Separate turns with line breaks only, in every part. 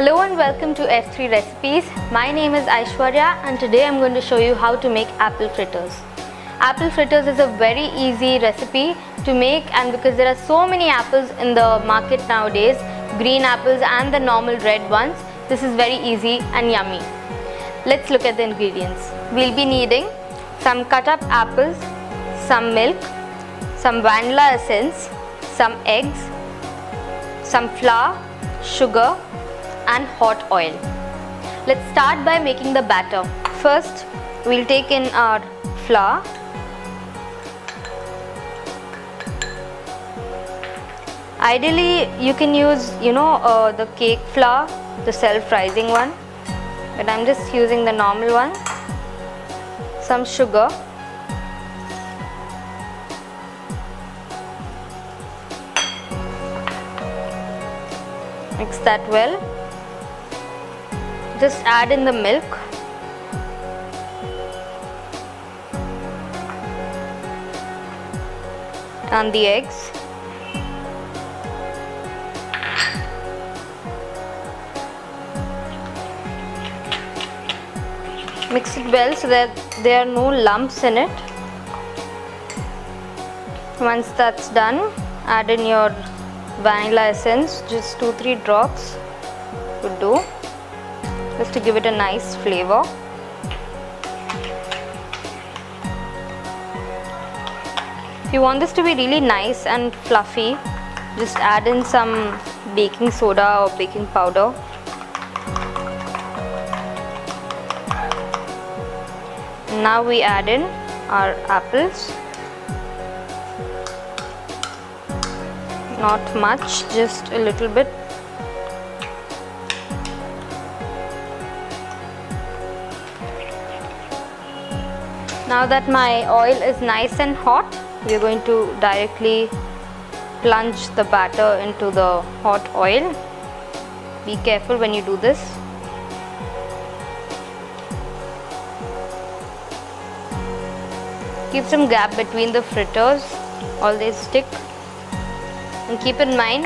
Hello and welcome to F3 Recipes. My name is Aishwarya and today I'm going to show you how to make apple fritters. Apple fritters is a very easy recipe to make, and because there are so many apples in the market nowadays, green apples and the normal red ones, this is very easy and yummy. Let's look at the ingredients. We'll be needing some cut up apples, some milk, some vanilla essence, some eggs, some flour, sugar and hot oil. Let's start by making the batter. First, we'll take in our flour. Ideally, you can use the cake flour, the self-rising one, but I'm just using the normal one. Some sugar, mix that well. Just add in the milk, and the eggs. Mix it well so that there are no lumps in it. Once that's done, add in your vanilla essence, just 2-3 drops would do, just to give it a nice flavor. If you want this to be really nice and fluffy, just add in some baking soda or baking powder. Now we add in our apples. Not much, just a little bit. Now that my oil is nice and hot, we are going to directly plunge the batter into the hot oil. Be careful when you do this. Keep some gap between the fritters or they stick. And keep in mind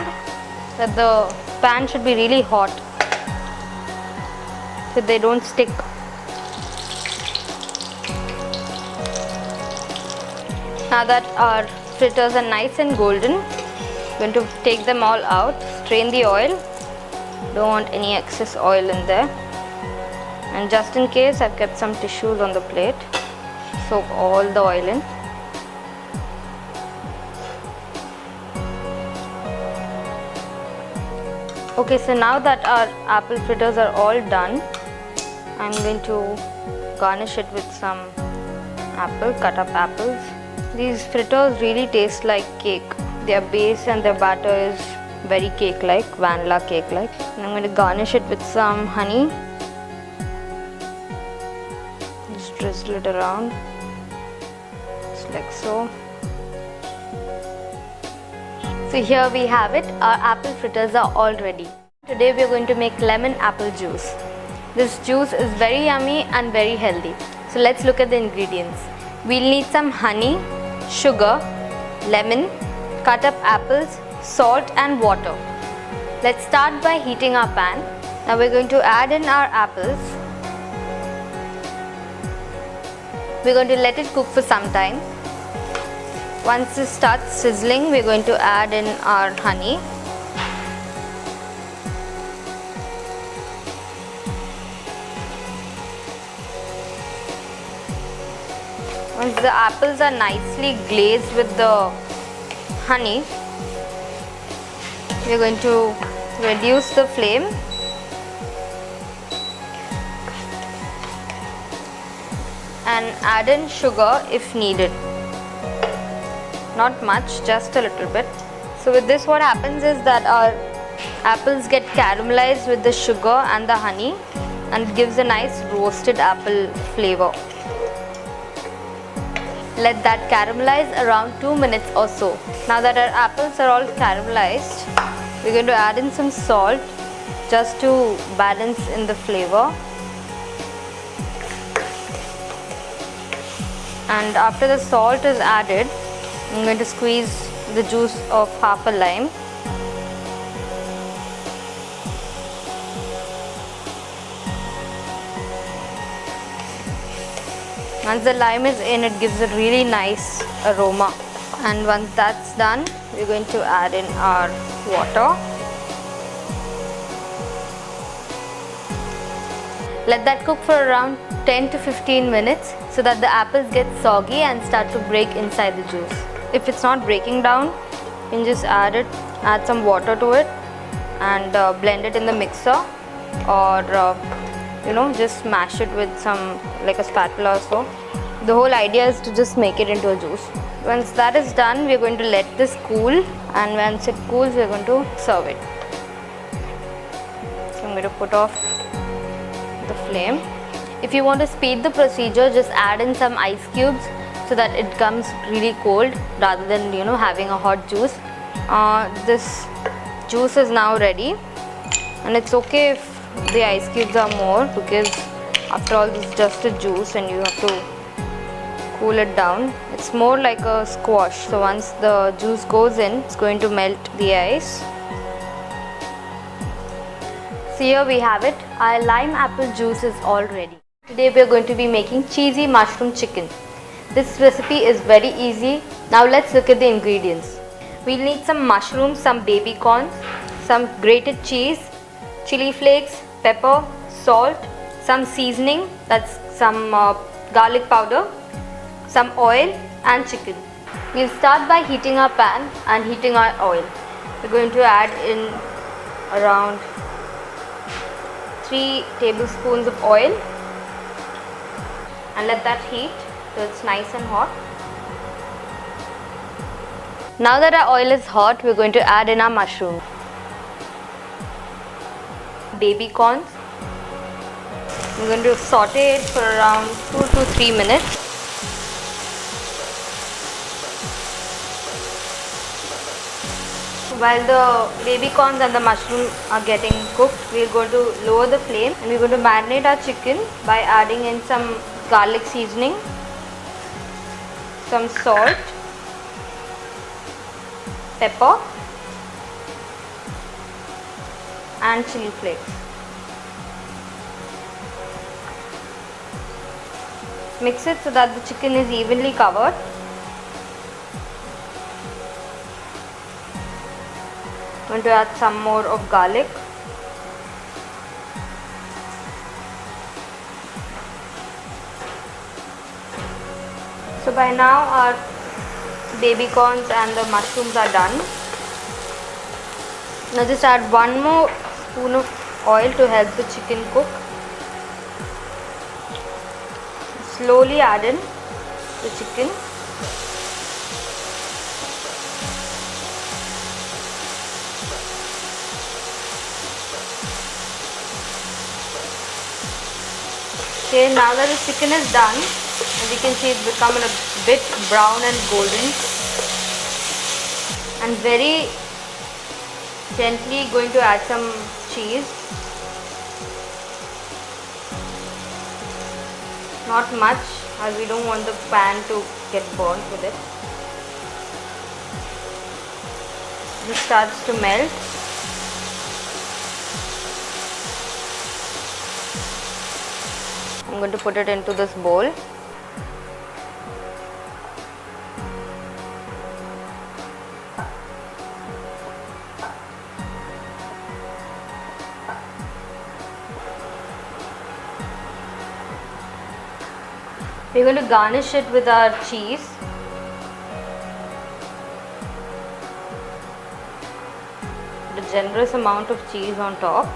that the pan should be really hot so they don't stick. Now that our fritters are nice and golden, I'm going to take them all out, strain the oil. Don't want any excess oil in there. And just in case, I've kept some tissues on the plate. Soak all the oil in. Okay, so now that our apple fritters are all done, I'm going to garnish it with some cut up apples. These fritters really taste like cake. Their base and their batter is very cake-like, vanilla cake-like. And I'm going to garnish it with some honey. Just drizzle it around, just like so. So here we have it, our apple fritters are all ready. Today we are going to make lemon apple juice. This juice is very yummy and very healthy. So let's look at the ingredients. We'll need some honey, sugar, lemon, cut up apples, salt and water. Let's start by heating our pan. Now we're going to add in our apples. We're going to let it cook for some time. Once it starts sizzling, we're going to add in our honey. Once the apples are nicely glazed with the honey, we're going to reduce the flame and add in sugar if needed. Not much, just a little bit. So with this, what happens is that our apples get caramelized with the sugar and the honey and it gives a nice roasted apple flavor. Let that caramelize around 2 minutes or so. Now that our apples are all caramelized, we're going to add in some salt just to balance in the flavor. And after the salt is added, I'm going to squeeze the juice of half a lime. Once the lime is in, it gives a really nice aroma. And once that's done, we're going to add in our water. Let that cook for around 10 to 15 minutes so that the apples get soggy and start to break inside the juice. If it's not breaking down, you can just add some water to it and blend it in the mixer, or just mash it with some, like a spatula or so. The whole idea is to just make it into a juice. Once that is done, we are going to let this cool, and once it cools, we are going to serve it. So I'm going to put off the flame. If you want to speed the procedure, just add in some ice cubes so that it comes really cold rather than having a hot juice. This juice is now ready, and it's okay if the ice cubes are more, because after all this is just a juice and you have to cool it down. It's more like a squash, so once the juice goes in, it's going to melt the ice. So here we have it. Our lime apple juice is all ready. Today we are going to be making cheesy mushroom chicken. This recipe is very easy. Now let's look at the ingredients. We'll need some mushrooms, some baby corns, some grated cheese, chili flakes, pepper, salt, some seasoning, that's some garlic powder, some oil and chicken. We'll start by heating our pan and heating our oil. We're going to add in around 3 tablespoons of oil and let that heat till it's nice and hot. Now that our oil is hot, we're going to add in our mushrooms, baby corns. I'm going to saute it for around 2 to 3 minutes. While the baby corns and the mushroom are getting cooked, we're going to lower the flame and we're going to marinate our chicken by adding in some garlic seasoning, some salt, pepper and chili flakes. Mix it so that the chicken is evenly covered. I'm going to add some more of garlic. So by now our baby corns and the mushrooms are done. Now just add 1 more spoon of oil to help the chicken cook. Slowly add in the chicken. Okay, now that the chicken is done, as you can see, it's become a bit brown and golden, and very gently going to add some cheese. Not much, as we don't want the pan to get burnt with it. This starts to melt. I'm going to put it into this bowl. We're going to garnish it with our cheese. Put a generous amount of cheese on top.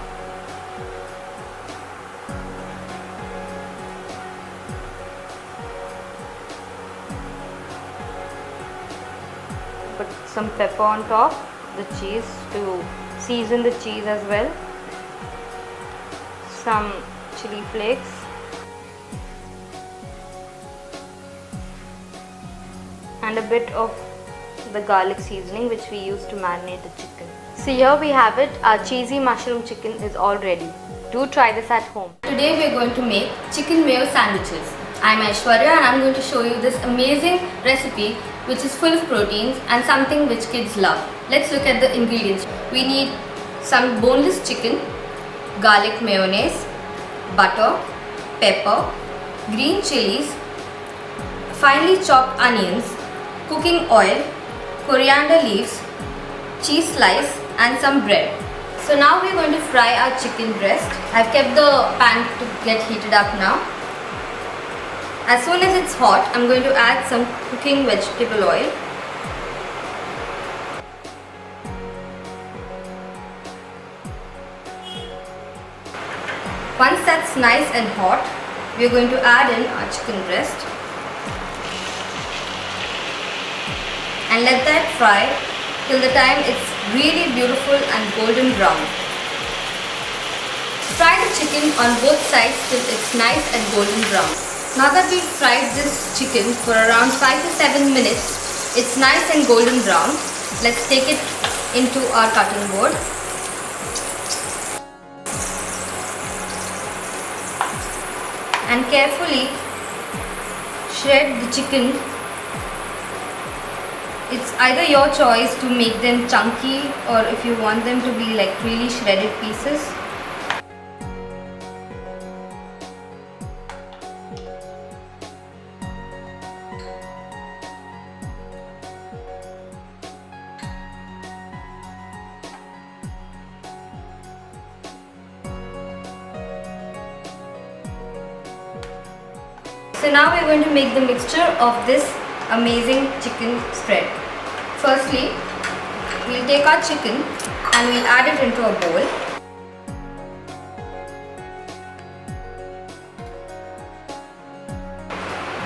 Put some pepper on top, the cheese, to season the cheese as well. Some chili flakes. And a bit of the garlic seasoning which we use to marinate the chicken. So here we have it, our cheesy mushroom chicken is all ready. Do try this at home. Today we are going to make chicken mayo sandwiches. I am Aishwarya and I am going to show you this amazing recipe which is full of proteins and something which kids love. Let's look at the ingredients. We need some boneless chicken, garlic mayonnaise, butter, pepper, green chilies, finely chopped onions, cooking oil, coriander leaves, cheese slice and some bread. So now we are going to fry our chicken breast. I've kept the pan to get heated up now. As soon as it's hot, I'm going to add some cooking vegetable oil. Once that's nice and hot, we are going to add in our chicken breast and let that fry till the time it's really beautiful and golden brown. Fry the chicken on both sides till it's nice and golden brown. Now that we've fried this chicken for around 5 to 7 minutes, it's nice and golden brown. Let's take it into our cutting board. And carefully shred the chicken. It's either your choice to make them chunky or if you want them to be like really shredded pieces. So now we are going to make the mixture of this amazing chicken spread. Firstly, we'll take our chicken and we'll add it into a bowl.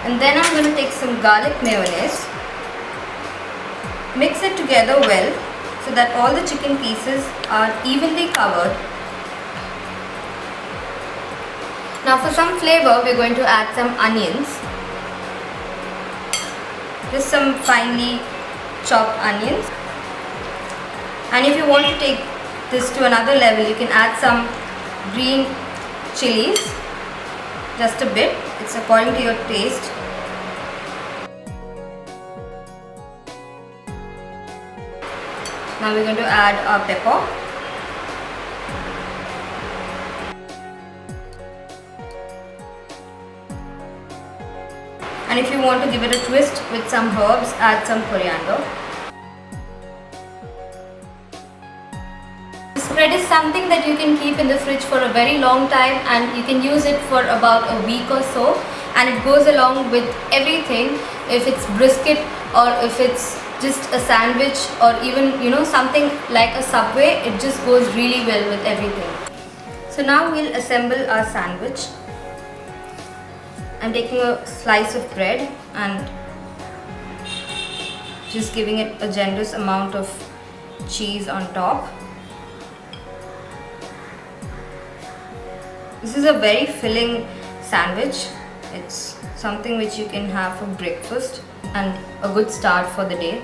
And then I'm going to take some garlic mayonnaise, mix it together well so that all the chicken pieces are evenly covered. Now for some flavor, we're going to add some onions. Just some finely chopped onions. And if you want to take this to another level, you can add some green chilies. Just a bit. It's according to your taste. Now we're going to add our pepper. And if you want to give it a twist with some herbs, add some coriander. This spread is something that you can keep in the fridge for a very long time and you can use it for about a week or so, and it goes along with everything. If it's brisket or if it's just a sandwich or even something like a Subway, it just goes really well with everything. So now we'll assemble our sandwich. I'm taking a slice of bread and just giving it a generous amount of cheese on top. This is a very filling sandwich. It's something which you can have for breakfast and a good start for the day.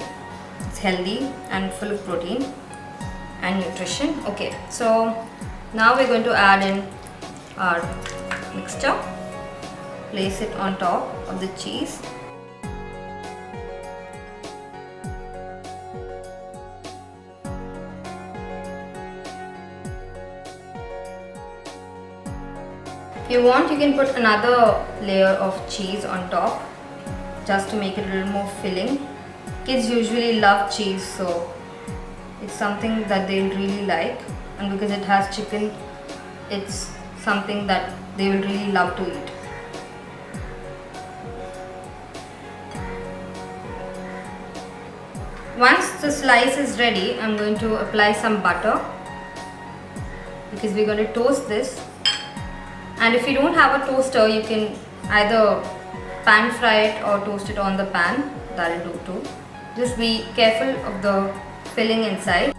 It's healthy and full of protein and nutrition. Okay, so now we're going to add in our mixture. Place it on top of the cheese. If you want, you can put another layer of cheese on top just to make it a little more filling. Kids usually love cheese, so it's something that they'll really like, and because it has chicken, it's something that they will really love to eat. Once the slice is ready, I'm going to apply some butter because we're going to toast this. And if you don't have a toaster, you can either pan fry it or toast it on the pan. That'll do too. Just be careful of the filling inside.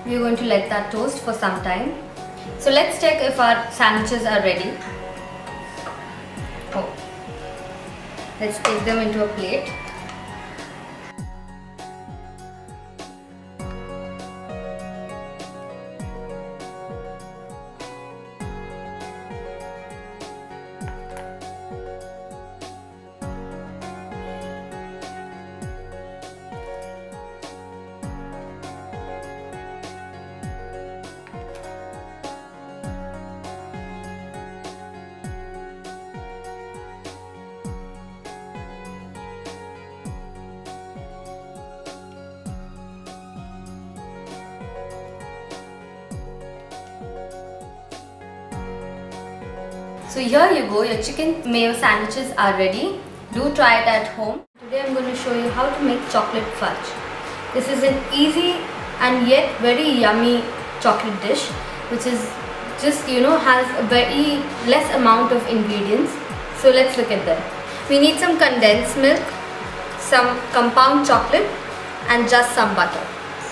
We're going to let that toast for some time. So let's check if our sandwiches are ready. Oh, Let's take them into a plate. So here you go, your chicken mayo sandwiches are ready. Do try it at home. Today I'm going to show you how to make chocolate fudge. This is an easy and yet very yummy chocolate dish, which is just, has a very less amount of ingredients. So let's look at them. We need some condensed milk, some compound chocolate and just some butter.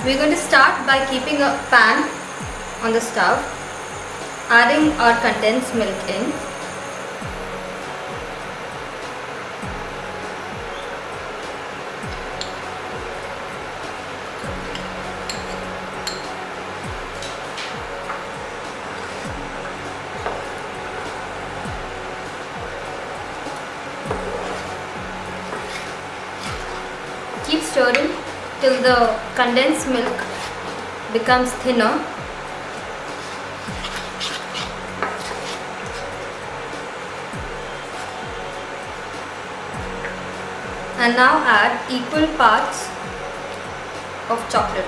We're going to start by keeping a pan on the stove, adding our condensed milk in. Keep stirring till the condensed milk becomes thinner. And now add equal parts of chocolate.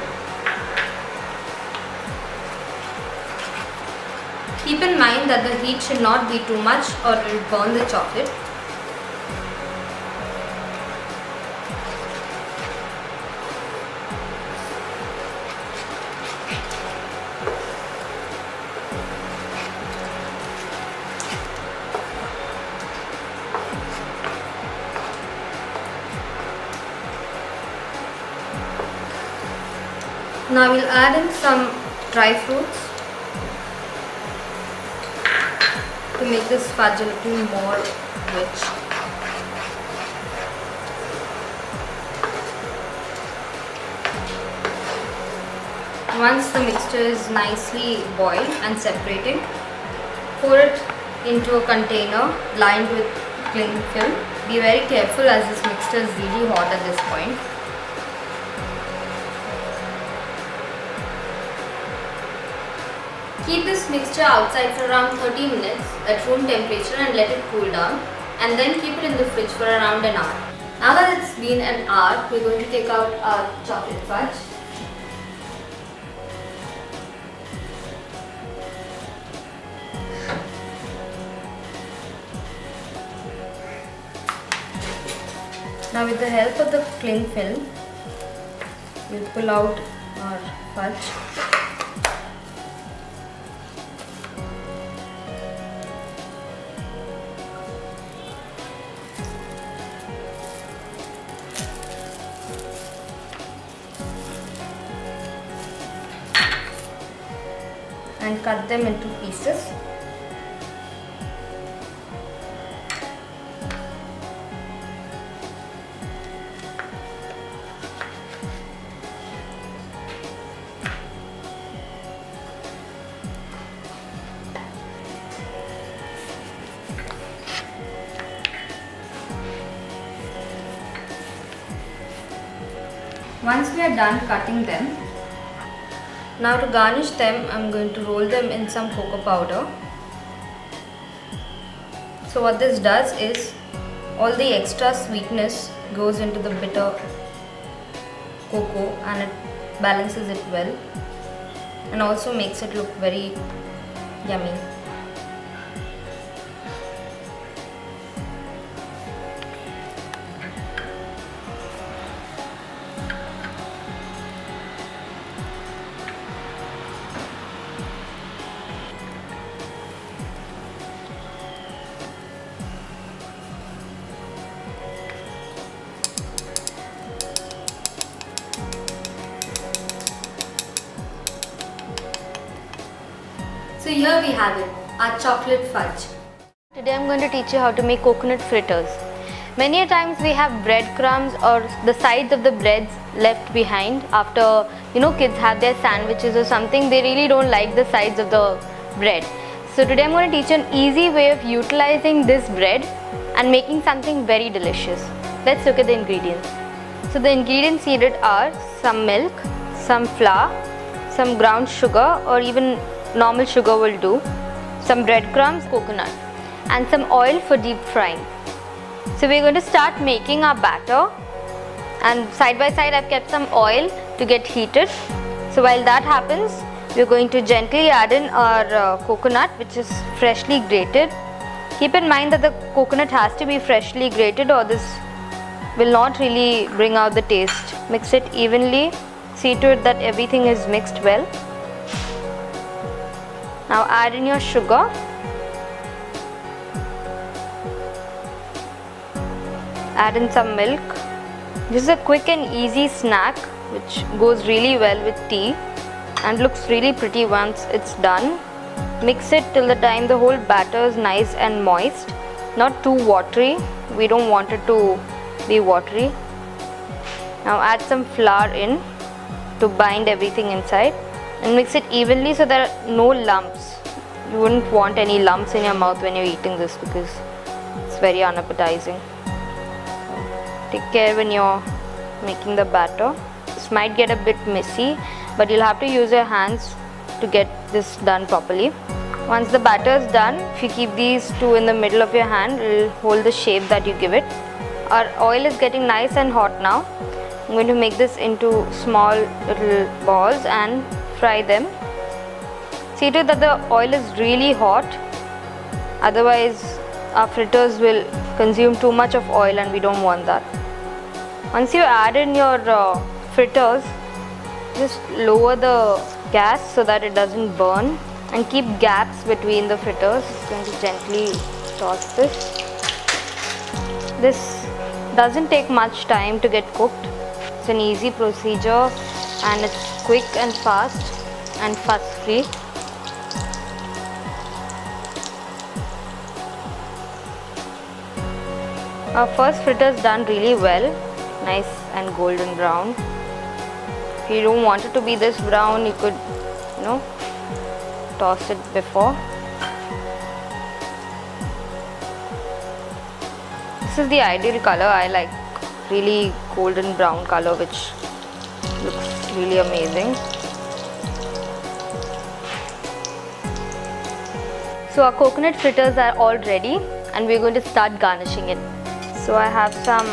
Keep in mind that the heat should not be too much or it will burn the chocolate. Now we'll add in some dry fruits to make this fudge a little more rich. Once the mixture is nicely boiled and separating, pour it into a container lined with cling film. Be very careful as this mixture is really hot at this point. Keep this mixture outside for around 30 minutes at room temperature and let it cool down, and then keep it in the fridge for around an hour. Now that it's been an hour, we're going to take out our chocolate fudge. Now with the help of the cling film, we'll pull out our fudge. And cut them into pieces. Once we are done cutting them, now to garnish them, I'm going to roll them in some cocoa powder. So what this does is, all the extra sweetness goes into the bitter cocoa and it balances it well and also makes it look very yummy. So here we have it, our chocolate fudge. Today I'm going to teach you how to make coconut fritters. Many a times we have breadcrumbs or the sides of the breads left behind after kids have their sandwiches or something. They really don't like the sides of the bread. So today I'm going to teach you an easy way of utilizing this bread and making something very delicious. Let's look at the ingredients. So the ingredients needed are some milk, some flour, some ground sugar or even normal sugar will do, some breadcrumbs, coconut, and some oil for deep frying. So we're going to start making our batter, and side by side I've kept some oil to get heated. So while that happens, we're going to gently add in our coconut, which is freshly grated. Keep in mind that the coconut has to be freshly grated or this will not really bring out the taste. Mix it evenly. See to it that everything is mixed well. Now add in your sugar. Add in some milk. This is a quick and easy snack which goes really well with tea and looks really pretty once it's done. Mix it till the time the whole batter is nice and moist, not too watery. We don't want it to be watery. Now add some flour in to bind everything inside and mix it evenly so there are no lumps. You wouldn't want any lumps in your mouth when you're eating this because it's very unappetizing. Take care when you're making the batter. This might get a bit messy, but you'll have to use your hands to get this done properly. Once the batter is done, if you keep these two in the middle of your hand, it will hold the shape that you give it. Our oil is getting nice and hot now. I'm going to make this into small little balls and fry them. See to it that the oil is really hot, otherwise our fritters will consume too much of oil and we don't want that. Once you add in your fritters, just lower the gas so that it doesn't burn and keep gaps between the fritters. I'm going to gently toss this. This doesn't take much time to get cooked. It's an easy procedure and it's quick and fast and fuss free. Our first fritter is done really well, nice and golden brown. If you don't want it to be this brown, you could toss it before. This is the ideal color. I like really golden brown color, which looks really amazing. So our coconut fritters are all ready and we're going to start garnishing it. So I have some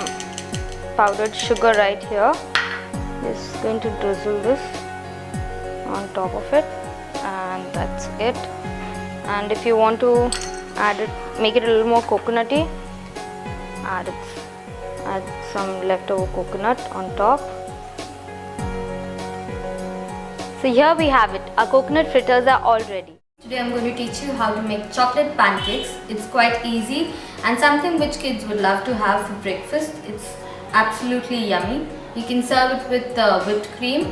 powdered sugar right here. Just going to drizzle this on top of it, and that's it. And if you want to add it, make it a little more coconutty, add some leftover coconut on top. So here we have it. Our coconut fritters are all ready. Today I'm going to teach you how to make chocolate pancakes. It's quite easy and something which kids would love to have for breakfast. It's absolutely yummy. You can serve it with whipped cream,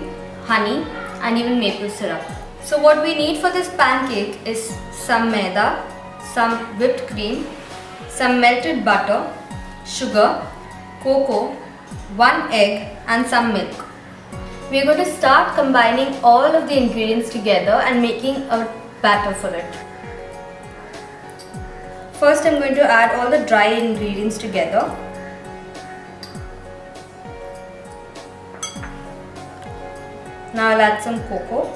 honey and even maple syrup. So what we need for this pancake is some maida, some whipped cream, some melted butter, sugar, cocoa, 1 egg and some milk. We are going to start combining all of the ingredients together and making a batter for it. First I'm going to add all the dry ingredients together. Now I'll add some cocoa.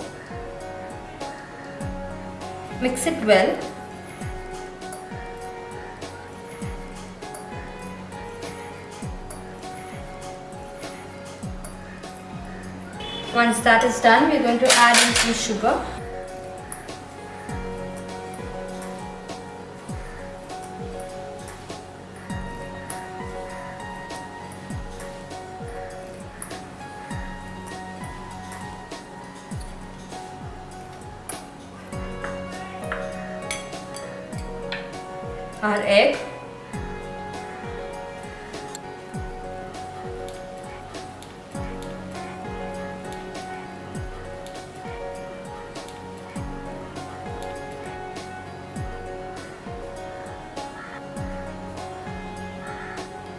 Mix it well. Once that is done, we're going to add in some sugar. Our egg,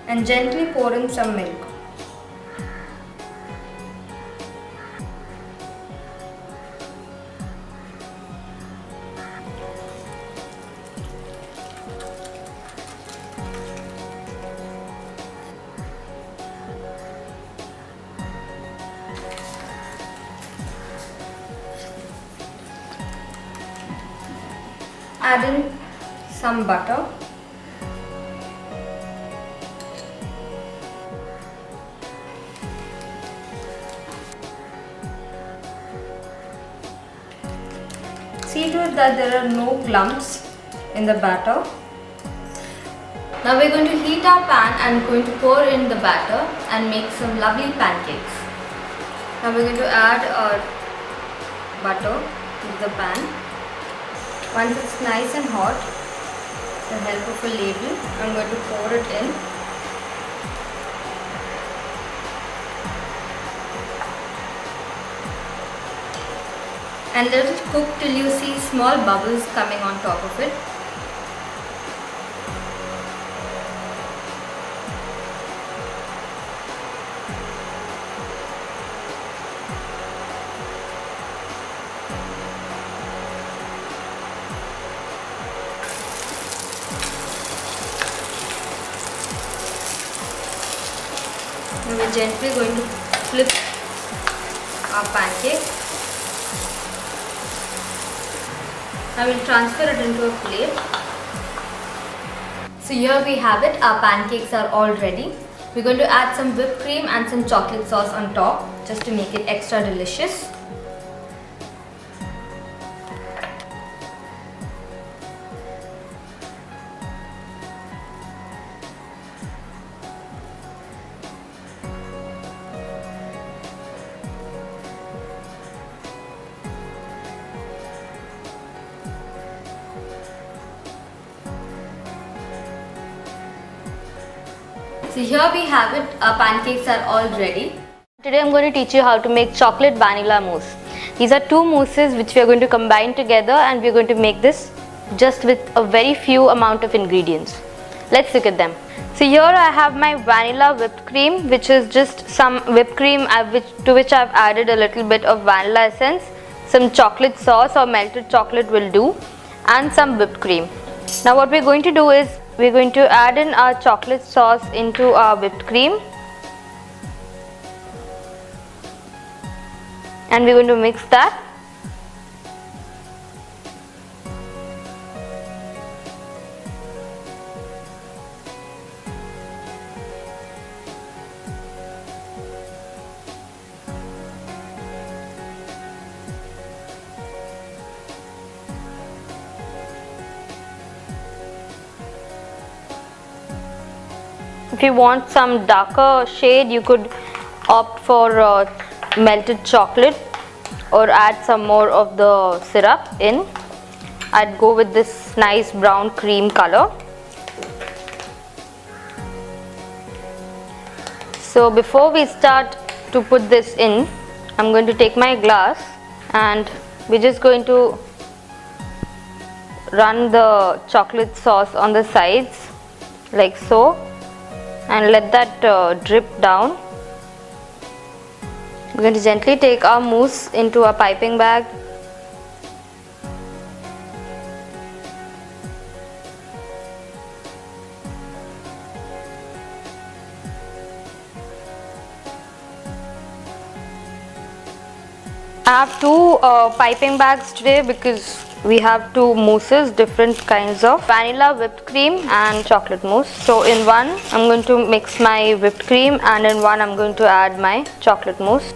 and gently pour in some milk. Add in some butter. See to it that there are no clumps in the batter. Now we're going to heat our pan and going to pour in the batter and make some lovely pancakes. Now we're going to add our butter to the pan. Once it's nice and hot, with the help of a ladle, I'm going to pour it in. And let it cook till you see small bubbles coming on top of it. Now we're gently going to flip our pancake. I will transfer it into a plate. So here we have it, our pancakes are all ready. We're going to add some whipped cream and some chocolate sauce on top just to make it extra delicious. So here we have it, our pancakes are all ready. Today I'm going to teach you how to make chocolate vanilla mousse. These are two mousses which we are going to combine together, and we are going to make this just with a very few amount of ingredients. Let's look at them. So here I have my vanilla whipped cream, which is just some whipped cream to which I've added a little bit of vanilla essence, some chocolate sauce or melted chocolate will do, and some whipped cream. Now what we're going to do is we're going to add in our chocolate sauce into our whipped cream, and we're going to mix that. If you want some darker shade, you could opt for melted chocolate or add some more of the syrup in. I'd go with this nice brown cream color. So before we start to put this in, I'm going to take my glass and we're just going to run the chocolate sauce on the sides like so, and let that drip down. We're going to gently take our mousse into a piping bag. I have two piping bags today because we have two mousses, different kinds of vanilla whipped cream and chocolate mousse. So in one I'm going to mix my whipped cream, and in one I'm going to add my chocolate mousse.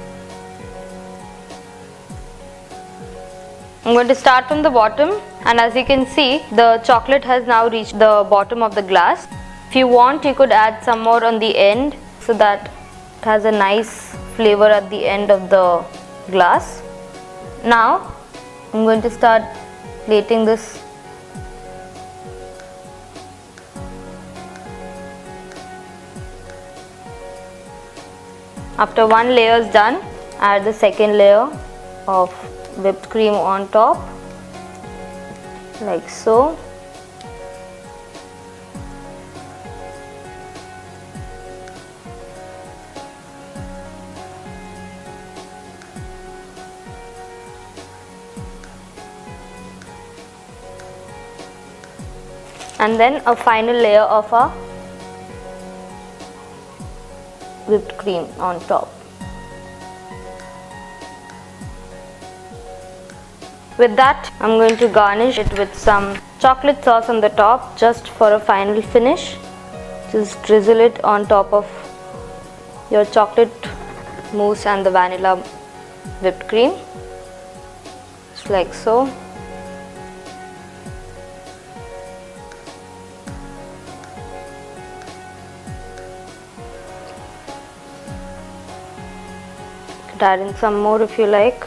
I'm going to start from the bottom, and as you can see, the chocolate has now reached the bottom of the glass. If you want, you could add some more on the end so that it has a nice flavor at the end of the glass. Now I'm going to start plating this. After one layer is done, add the second layer of whipped cream on top like so. and then a final layer of our whipped cream on top. With that, I'm going to garnish it with some chocolate sauce on the top just for a final finish. Just drizzle it on top of your chocolate mousse and the vanilla whipped cream, just like so. Add in some more if you like.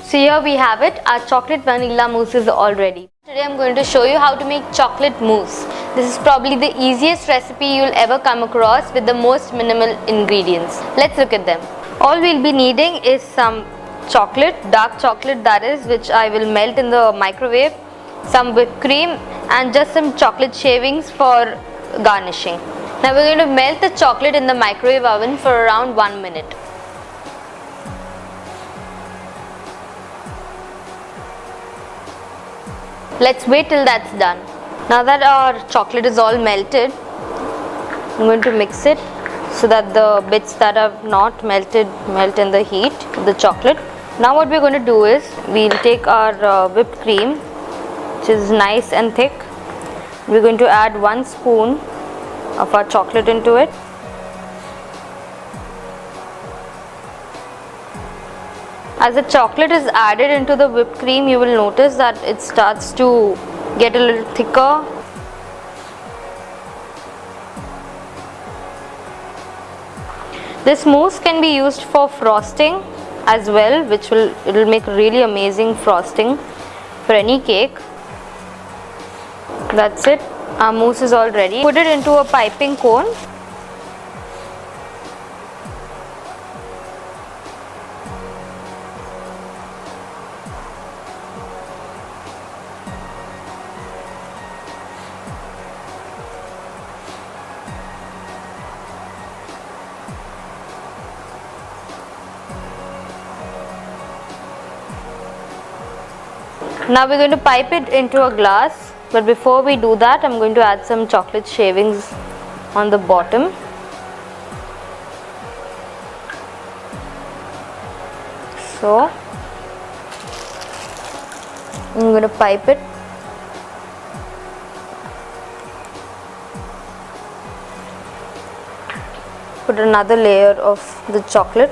So here we have it, our chocolate vanilla mousse is all ready. Today I'm going to show you how to make chocolate mousse. This is probably the easiest recipe you'll ever come across with the most minimal ingredients. Let's look at them. All we'll be needing is some chocolate, dark chocolate that is, which I will melt in the microwave, some whipped cream and just some chocolate shavings for garnishing. Now we're going to melt the chocolate in the microwave oven for around 1 minute. Let's wait till that's done. Now that our chocolate is all melted, I'm going to mix it so that the bits that have not melted melt in the heat of the chocolate. Now what we're going to do is we'll take our whipped cream, which is nice and thick. We're going to add 1 spoon of our chocolate into it. As the chocolate is added into the whipped cream, you will notice that it starts to get a little thicker. This mousse can be used for frosting as well, which will make really amazing frosting for any cake. That's it. Our mousse is all ready. Put it into a piping cone. Now we're going to pipe it into a glass, but before we do that, I'm going to add some chocolate shavings on the bottom. So I'm going to pipe it. Put another layer of the chocolate.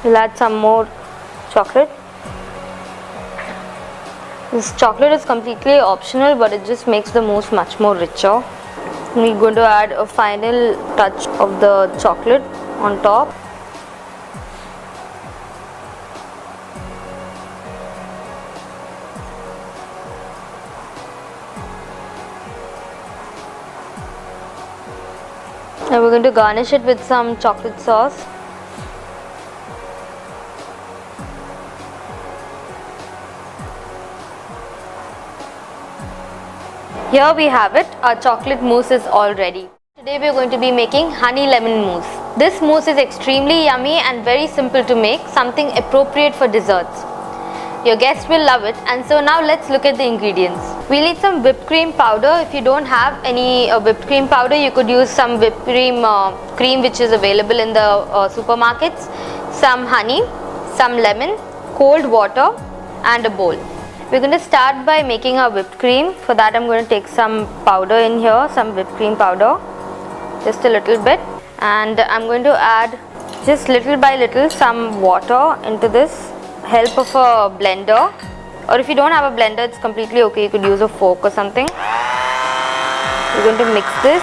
We'll add some more chocolate. This chocolate is completely optional, but it just makes the mousse much more richer. We're going to add a final touch of the chocolate on top. Now we're going to garnish it with some chocolate sauce. Here we have it, our chocolate mousse is all ready. Today we are going to be making honey lemon mousse. This mousse is extremely yummy and very simple to make, something appropriate for desserts. Your guests will love it, and so now let's look at the ingredients. We'll need some whipped cream powder. If you don't have any whipped cream powder, you could use some whipped cream which is available in the supermarkets, some honey, some lemon, cold water and a bowl. We're going to start by making our whipped cream. For that I'm going to take some powder in here, some whipped cream powder, just a little bit, and I'm going to add just little by little some water into this, help of a blender, or if you don't have a blender it's completely okay, you could use a fork or something. We're going to mix this.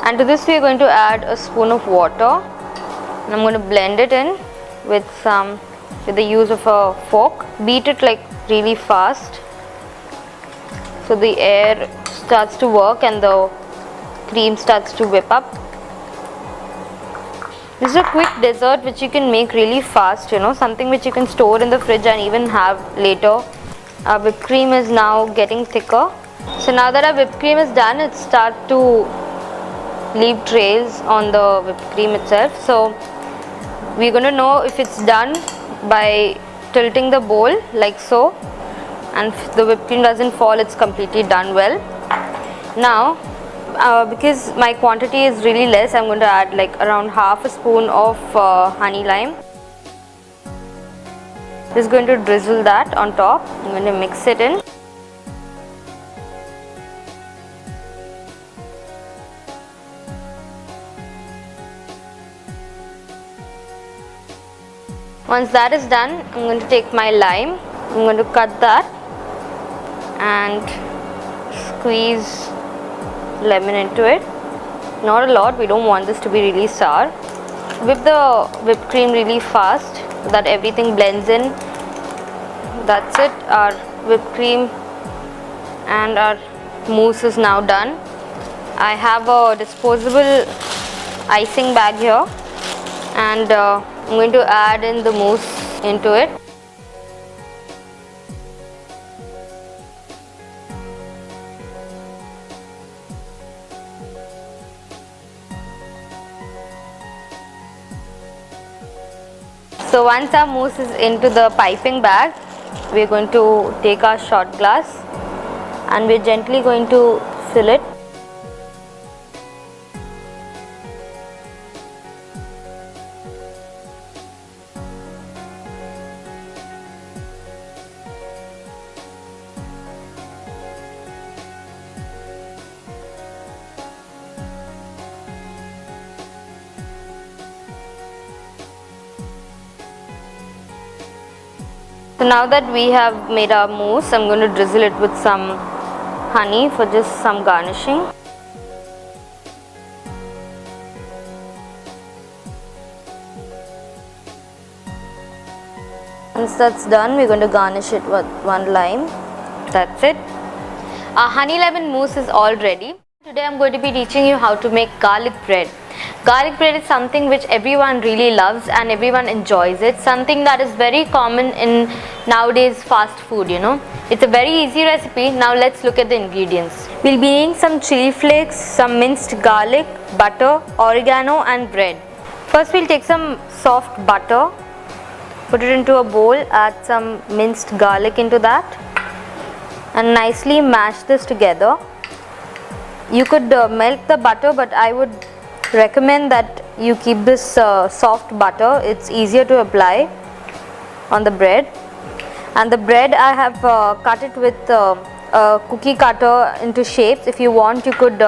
And to this we are going to add a spoon of water, and I'm going to blend it in with the use of a fork. Beat it like really fast. so the air starts to work and the cream starts to whip up. This is a quick dessert which you can make really fast, you know, something which you can store in the fridge and even have later. Our whipped cream is now getting thicker. So now that our whipped cream is done, it starts to leave trails on the whipped cream itself. So we're going to know if it's done by tilting the bowl like so, and if the whipped cream doesn't fall, it's completely done well. Now because my quantity is really less, I'm going to add like around half a spoon of honey lime. Just going to drizzle that on top. I'm going to mix it in. Once that is done, I'm going to take my lime. I'm going to cut that and squeeze lemon into it. Not a lot, we don't want this to be really sour. Whip the whipped cream really fast so that everything blends in. That's it, our whipped cream and our mousse is now done. I have a disposable icing bag here, and I'm going to add in the mousse into it. So once our mousse is into the piping bag, we are going to take our shot glass and we are gently going to fill it. So now that we have made our mousse, I'm going to drizzle it with some honey for just some garnishing. Once that's done, we're going to garnish it with one lime. That's it. Our honey lemon mousse is all ready. Today I'm going to be teaching you how to make garlic bread. Garlic bread is something which everyone really loves and everyone enjoys it. Something that is very common in nowadays fast food, you know. It's a very easy recipe. Now let's look at the ingredients. We'll be needing some chili flakes, some minced garlic, butter, oregano and bread. First we'll take some soft butter, put it into a bowl, add some minced garlic into that and nicely mash this together. You could melt the butter, but I would recommend that you keep this soft butter. It's easier to apply on the bread. And the bread, I have cut it with a cookie cutter into shapes. If you want, you could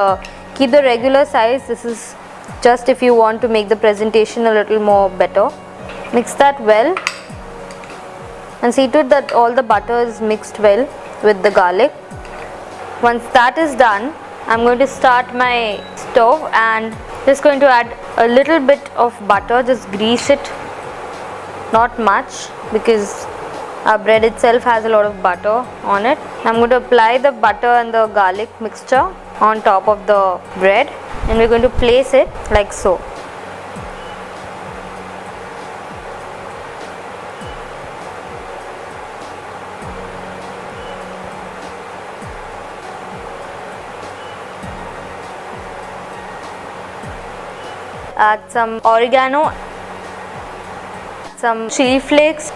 keep the regular size. This is just if you want to make the presentation a little more better. Mix that well and see to it that all the butter is mixed well with the garlic. Once that is done, I'm going to start my stove and just going to add a little bit of butter. Just grease it, not much, because our bread itself has a lot of butter on it. I'm going to apply the butter and the garlic mixture on top of the bread and we're going to place it like so. Add some oregano, some chili flakes,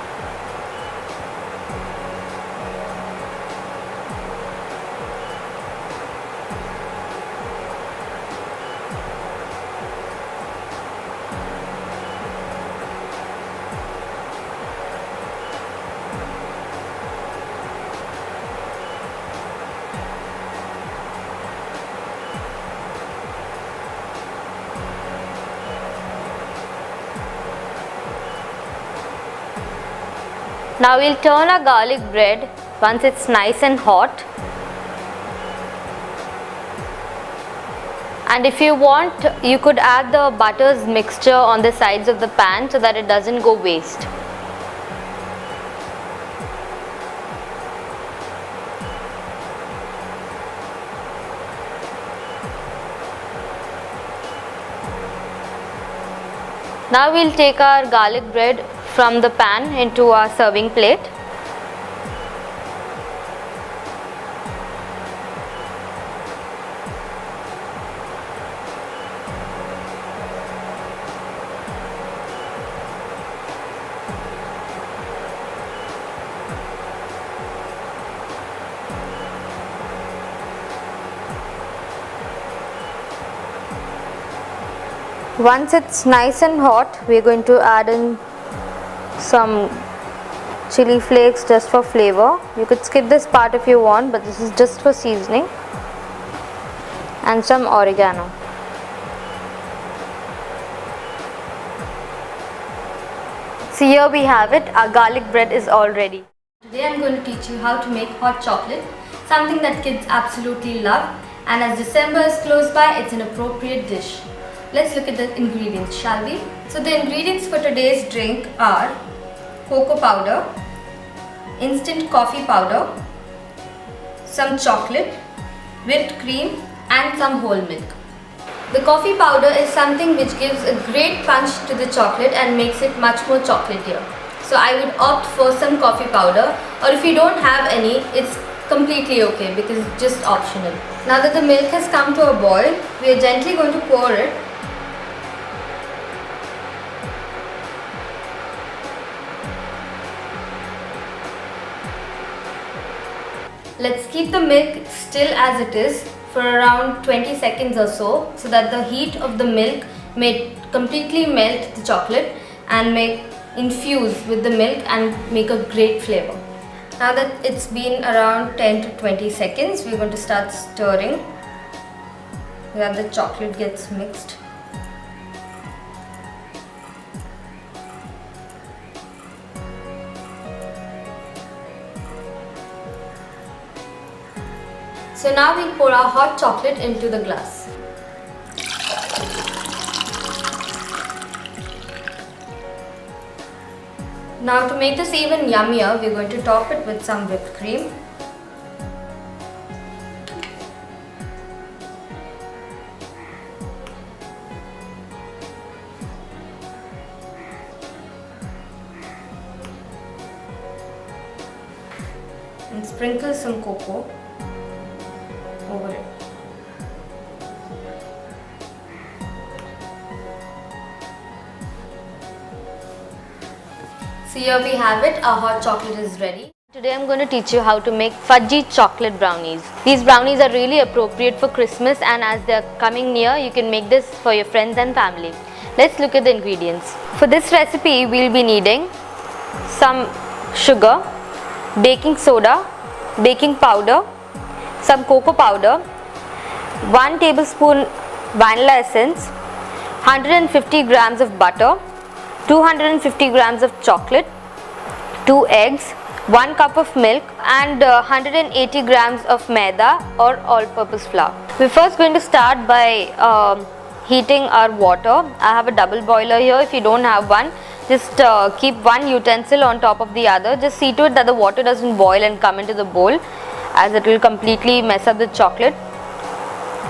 Now we'll turn our garlic bread once it's nice and hot. And if you want, you could add the butter's mixture on the sides of the pan so that it doesn't go waste. Now we'll take our garlic bread from the pan into our serving plate. Once it's nice and hot, we're going to add in some chili flakes just for flavor. You could skip this part if you want, but this is just for seasoning. And some oregano. So here we have it, our garlic bread is all ready. Today I'm going to teach you how to make hot chocolate, something that kids absolutely love, and as December is close by, it's an appropriate dish. Let's look at the ingredients, shall we? So the ingredients for today's drink are cocoa powder, instant coffee powder, some chocolate, whipped cream and some whole milk. The coffee powder is something which gives a great punch to the chocolate and makes it much more chocolatier. So I would opt for some coffee powder, or if you don't have any, it's completely okay because it's just optional. Now that the milk has come to a boil, we are gently going to pour it. Let's keep the milk still as it is for around 20 seconds or so that the heat of the milk may completely melt the chocolate and may infuse with the milk and make a great flavor. Now that it's been around 10 to 20 seconds, we're going to start stirring so that the chocolate gets mixed. So now we'll pour our hot chocolate into the glass. Now to make this even yummier, we're going to top it with some whipped cream. And sprinkle some cocoa over it. So here we have it, our hot chocolate is ready. Today I'm going to teach you how to make fudgy chocolate brownies. These brownies are really appropriate for Christmas, and as they are coming near, you can make this for your friends and family. Let's look at the ingredients. For this recipe, we'll be needing some sugar, baking soda, baking powder, some cocoa powder, 1 tablespoon vanilla essence, 150 grams of butter, 250 grams of chocolate, 2 eggs, 1 cup of milk and 180 grams of maida or all-purpose flour. We're first going to start by heating our water. I have a double boiler here. If you don't have one, just keep one utensil on top of the other. Just see to it that the water doesn't boil and come into the bowl, as it will completely mess up the chocolate.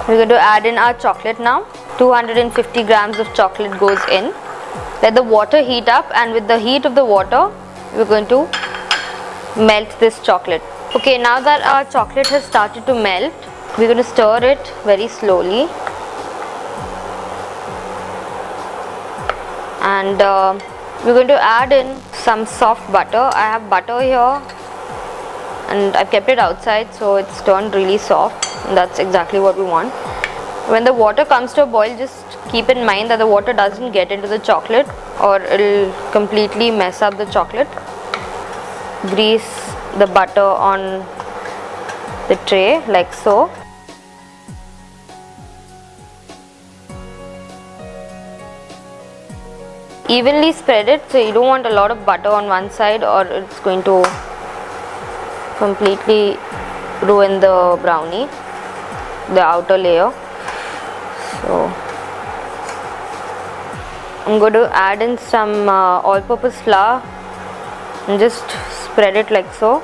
We're going to add in our chocolate now. 250 grams of chocolate goes in. Let the water heat up, and with the heat of the water, we're going to melt this chocolate. Okay, now that our chocolate has started to melt, we're going to stir it very slowly. And we're going to add in some soft butter. I have butter here and I've kept it outside, so it's turned really soft, and that's exactly what we want. When the water comes to a boil, just keep in mind that the water doesn't get into the chocolate or it'll completely mess up the chocolate. Grease the butter on the tray like so. Evenly spread it, so you don't want a lot of butter on one side or it's going to completely ruin the brownie, the outer layer. So I'm going to add in some all-purpose flour and just spread it like so.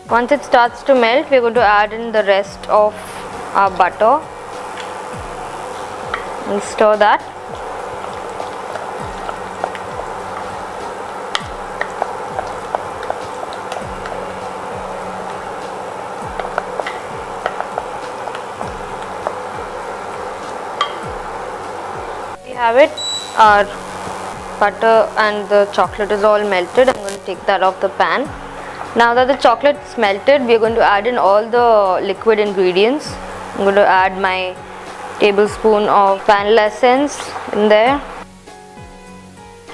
Once it starts to melt, we're going to add in the rest of our butter. and stir that. We have it. Our butter and the chocolate is all melted. I'm going to take that off the pan. Now that the chocolate is melted, we are going to add in all the liquid ingredients. I'm going to add my tablespoon of vanilla essence in there.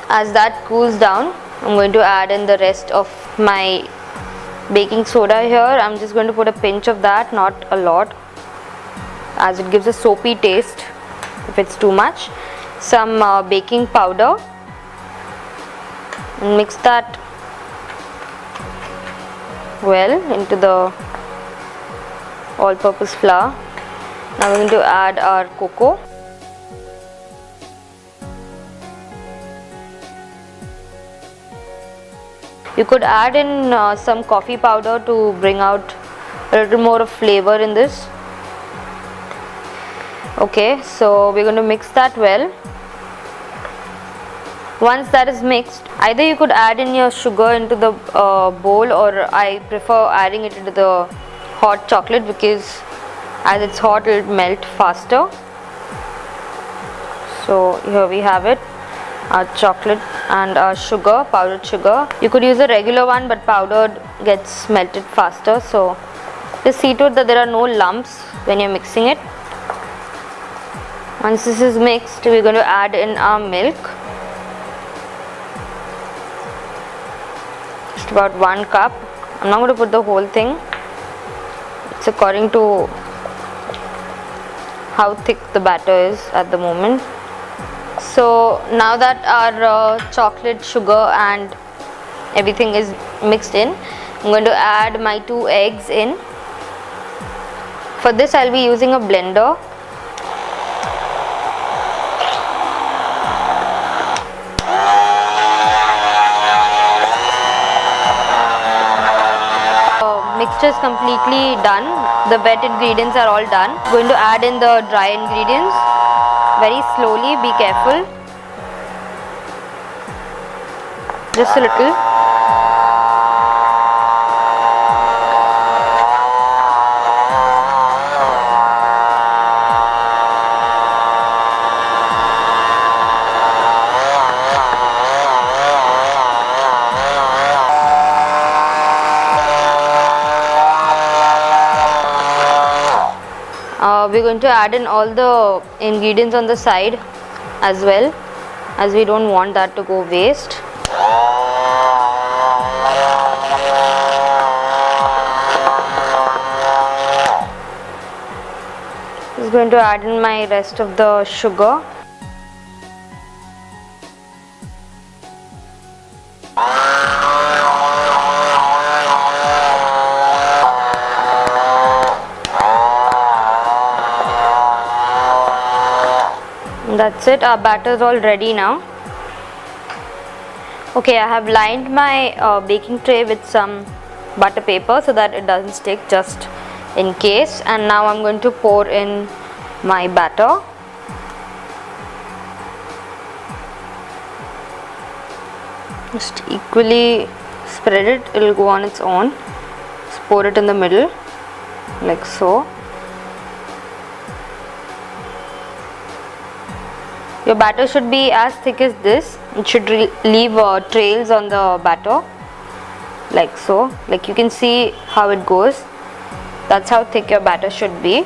As that cools down, I'm going to add in the rest of my baking soda here. I'm just going to put a pinch of that, not a lot, as it gives a soapy taste if it's too much. Some baking powder, and mix that well into the all-purpose flour. Now we're going to add our cocoa. You could add in some coffee powder to bring out a little more of flavor in this. Okay, so we're going to mix that well. Once that is mixed, either you could add in your sugar into the bowl, or I prefer adding it into the hot chocolate because as it's hot it will melt faster. So here we have it, our chocolate and our sugar, powdered sugar. You could use a regular one, but powdered gets melted faster. So just see to it that there are no lumps when you're mixing it. Once this is mixed, we're going to add in our milk. Just about 1 cup. I'm not going to put the whole thing. It's according to how thick the batter is at the moment. So now that our chocolate, sugar and everything is mixed in, I'm going to add my 2 eggs in. For this I'll be using a blender. Mixture is completely done. The wet ingredients are all done. Going to add in the dry ingredients very slowly. Be careful. Just a little. We're going to add in all the ingredients on the side as well, as we don't want that to go waste. Just going to add in my rest of the sugar. That's it, our batter is all ready now. Okay, I have lined my baking tray with some butter paper so that it doesn't stick, just in case. And now I'm going to pour in my batter. Just equally spread it, it will go on its own. Just pour it in the middle like so. Your batter should be as thick as this. It should leave trails on the batter like so. Like you can see how it goes. That's how thick your batter should be.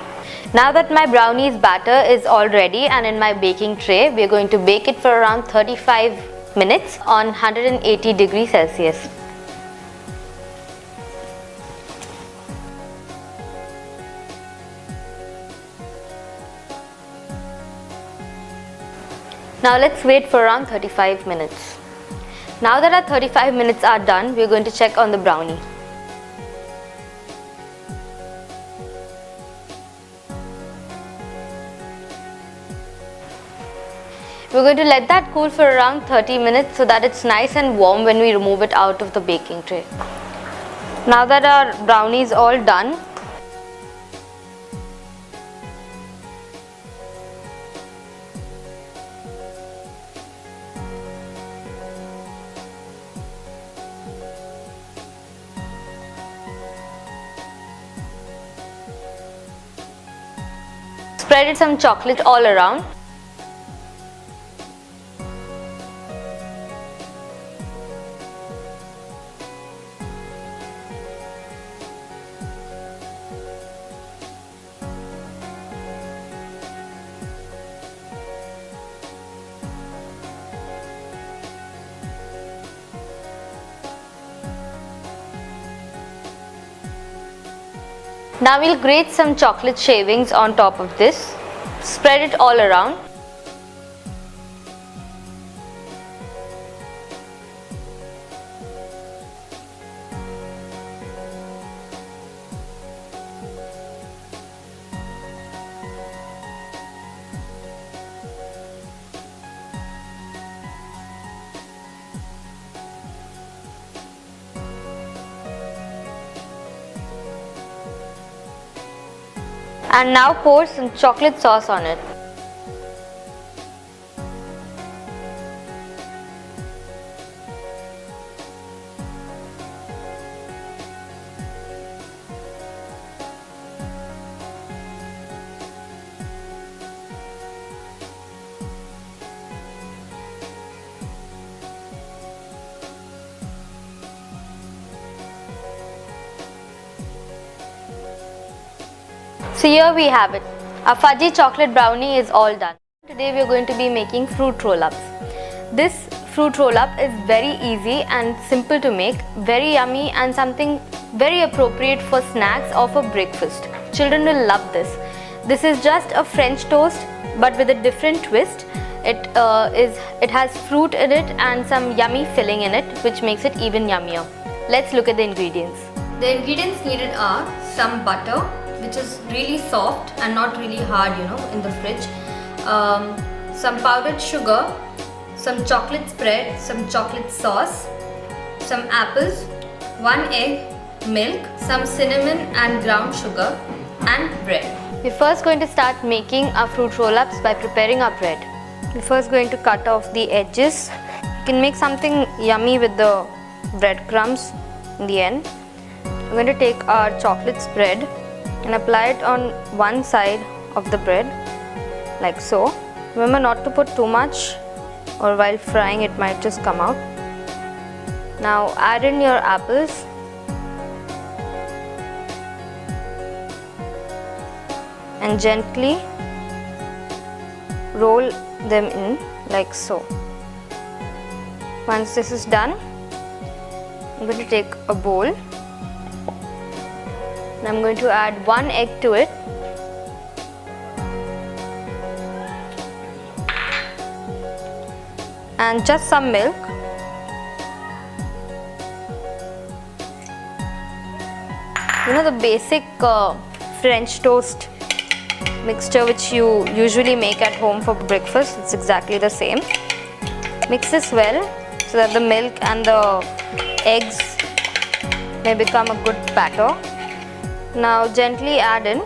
Now that my brownies batter is all ready and in my baking tray, we are going to bake it for around 35 minutes on 180 degrees Celsius. Now let's wait for around 35 minutes. Now that our 35 minutes are done, we are going to check on the brownie. We're going to let that cool for around 30 minutes so that it's nice and warm when we remove it out of the baking tray. Now that our brownie is all done, Spread some chocolate all around. Now we'll grate some chocolate shavings on top of this. Spread it all around. And now pour some chocolate sauce on it. So here we have it. Our fudgy chocolate brownie is all done. Today we are going to be making fruit roll-ups. This fruit roll-up is very easy and simple to make, very yummy and something very appropriate for snacks or for breakfast. Children will love this. This is just a French toast but with a different twist. It has fruit in it and some yummy filling in it, which makes it even yummier. Let's look at the ingredients. The ingredients needed are some butter, which is really soft and not really hard, in the fridge. Some powdered sugar, some chocolate spread, some chocolate sauce, some apples, 1 egg, milk, some cinnamon and ground sugar, and bread. We're first going to start making our fruit roll-ups by preparing our bread. We're first going to cut off the edges. You can make something yummy with the breadcrumbs in the end. We're going to take our chocolate spread and apply it on one side of the bread like so. Remember not to put too much, or while frying it might just come out. Now add in your apples. And gently roll them in like so. Once this is done, I'm going to take a bowl. I'm going to add 1 egg to it. And just some milk. The basic French toast mixture which you usually make at home for breakfast, it's exactly the same. Mix this well so that the milk and the eggs may become a good batter. Now gently add in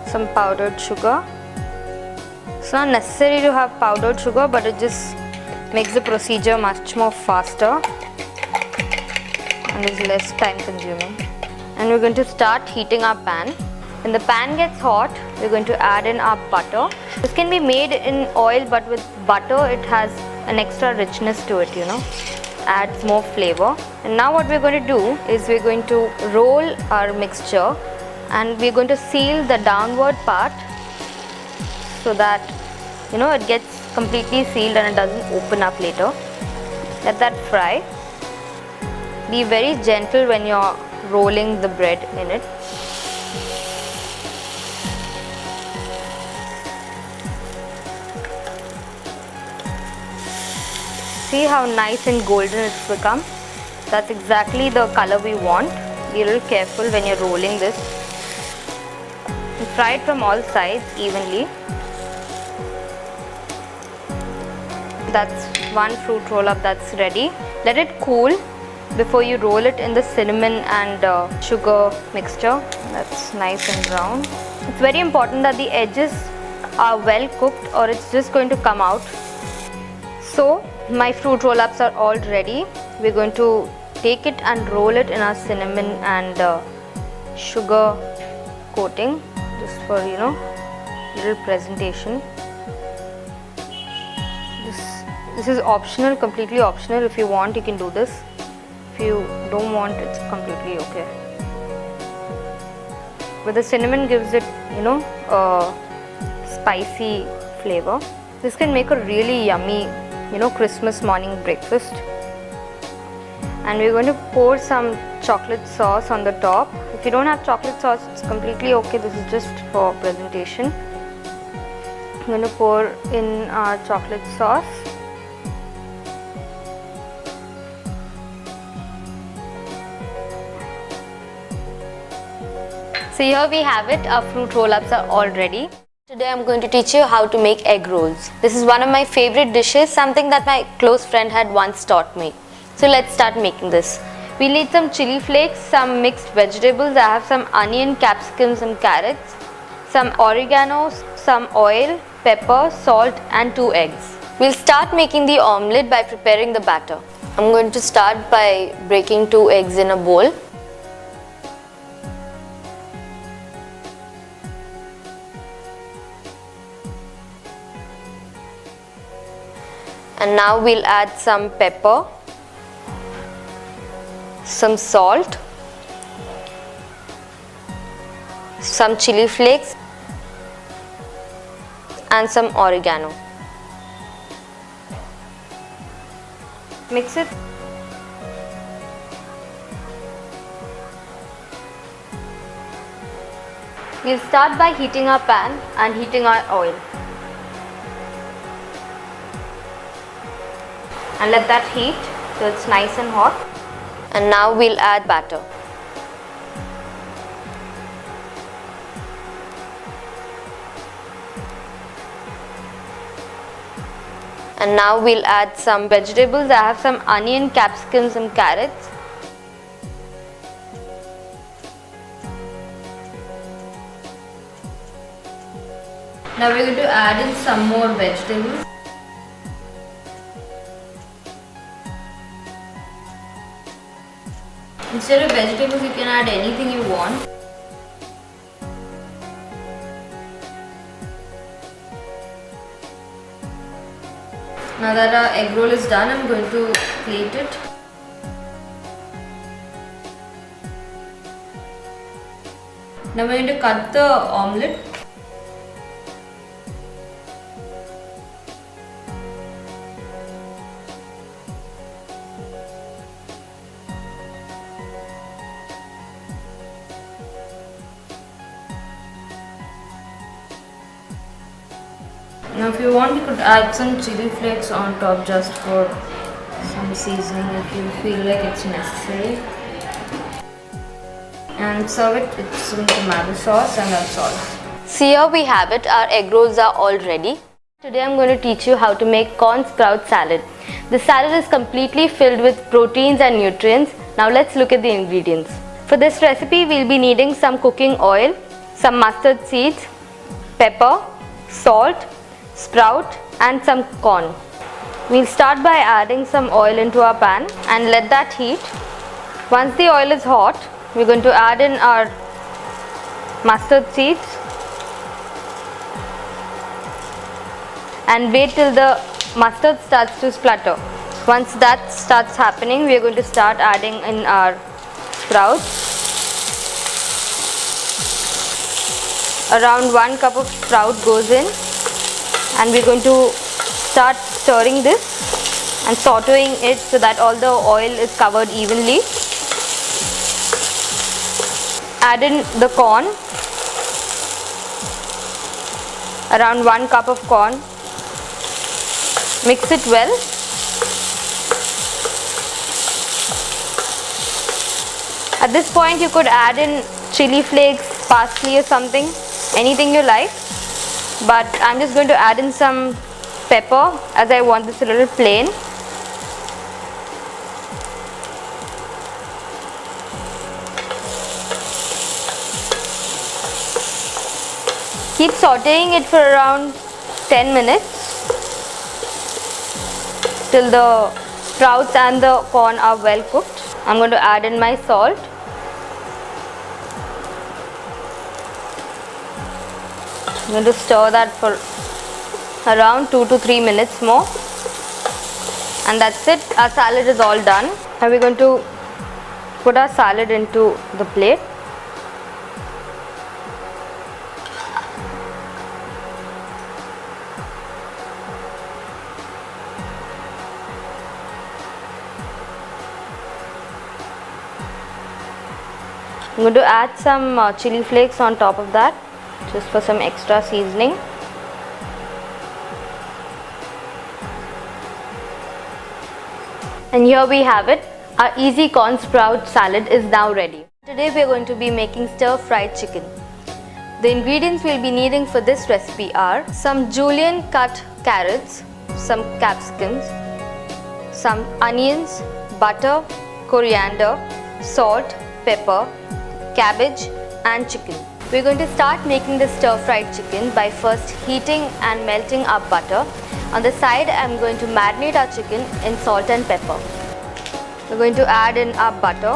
some powdered sugar. It's not necessary to have powdered sugar, but it just makes the procedure much more faster and is less time consuming. And we're going to start heating our pan. When the pan gets hot, we're going to add in our butter. This can be made in oil, but with butter it has an extra richness to it, adds more flavor. And now what we're going to do is we're going to roll our mixture and we're going to seal the downward part so that it gets completely sealed and it doesn't open up later. Let that fry. Be very gentle when you're rolling the bread in it. See how nice and golden it's become? That's exactly the color we want. Be a little careful when you're rolling this. And fry it from all sides evenly. That's one fruit roll up that's ready. Let it cool before you roll it in the cinnamon and sugar mixture. That's nice and brown. It's very important that the edges are well cooked or it's just going to come out. So my fruit roll ups are all ready. We're going to take it and roll it in our cinnamon and sugar coating. just for little presentation. This is optional, completely optional. If you want, you can do this. If you don't want, it's completely okay. But the cinnamon gives it, a spicy flavor. This can make a really yummy, Christmas morning breakfast. And we're going to pour some chocolate sauce on the top. If you don't have chocolate sauce, it's completely okay. This is just for presentation. I'm going to pour in our chocolate sauce. So here we have it, our fruit roll-ups are all ready. Today I'm going to teach you how to make egg rolls. This is one of my favorite dishes, something that my close friend had once taught me. So let's start making this. We'll need some chili flakes, some mixed vegetables. I have some onion, capsicums and carrots, some oregano, some oil, pepper, salt and 2 eggs. We'll start making the omelette by preparing the batter. I'm going to start by breaking 2 eggs in a bowl. And now we'll add some pepper, some salt, some chili flakes and some oregano. Mix it. We'll start by heating our pan and heating our oil. And let that heat till it's nice and hot. And now we'll add batter. And now we'll add some vegetables. I have some onion, capsicums and carrots. Now we're going to add in some more vegetables. Instead of vegetables, you can add anything you want. Now that our egg roll is done, I'm going to plate it. Now we're going to cut the omelette. Now if you want, you could add some chili flakes on top just for some seasoning if you feel like it's necessary. And serve it with some tomato sauce and that's all. So here we have it, our egg rolls are all ready. Today I'm going to teach you how to make corn sprout salad. The salad is completely filled with proteins and nutrients. Now let's look at the ingredients. For this recipe we'll be needing some cooking oil, some mustard seeds, pepper, salt, sprout and some corn. We'll start by adding some oil into our pan and let that heat. Once the oil is hot, we're going to add in our mustard seeds and wait till the mustard starts to splutter. Once that starts happening, we're going to start adding in our sprouts. Around 1 cup of sprout goes in. And we're going to start stirring this and sauteing it so that all the oil is covered evenly. Add in the corn, around 1 cup of corn. Mix it well. At this point you could add in chili flakes, parsley or something, anything you like. But I'm just going to add in some pepper as I want this a little plain. Keep sauteing it for around 10 minutes till the sprouts and the corn are well cooked. I'm going to add in my salt. I'm going to stir that for around 2 to 3 minutes more, and that's it. Our salad is all done. Now we're going to put our salad into the plate. I'm going to add some chili flakes on top of that, just for some extra seasoning. And here we have it. Our easy corn sprout salad is now ready. Today we are going to be making stir-fried chicken. The ingredients we'll be needing for this recipe are some julienne cut carrots, some capsicums, some onions, butter, coriander, salt, pepper, cabbage and chicken. We're going to start making the stir-fried chicken by first heating and melting our butter. On the side, I'm going to marinate our chicken in salt and pepper. We're going to add in our butter.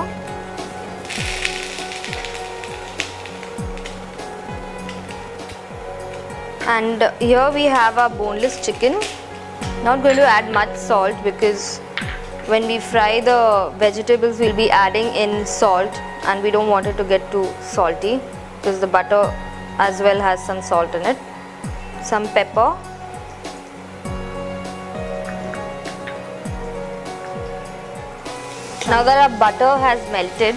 And here we have our boneless chicken. Not going to add much salt because when we fry the vegetables, we'll be adding in salt, and we don't want it to get too salty because the butter as well has some salt in it. Some pepper. Now that our butter has melted,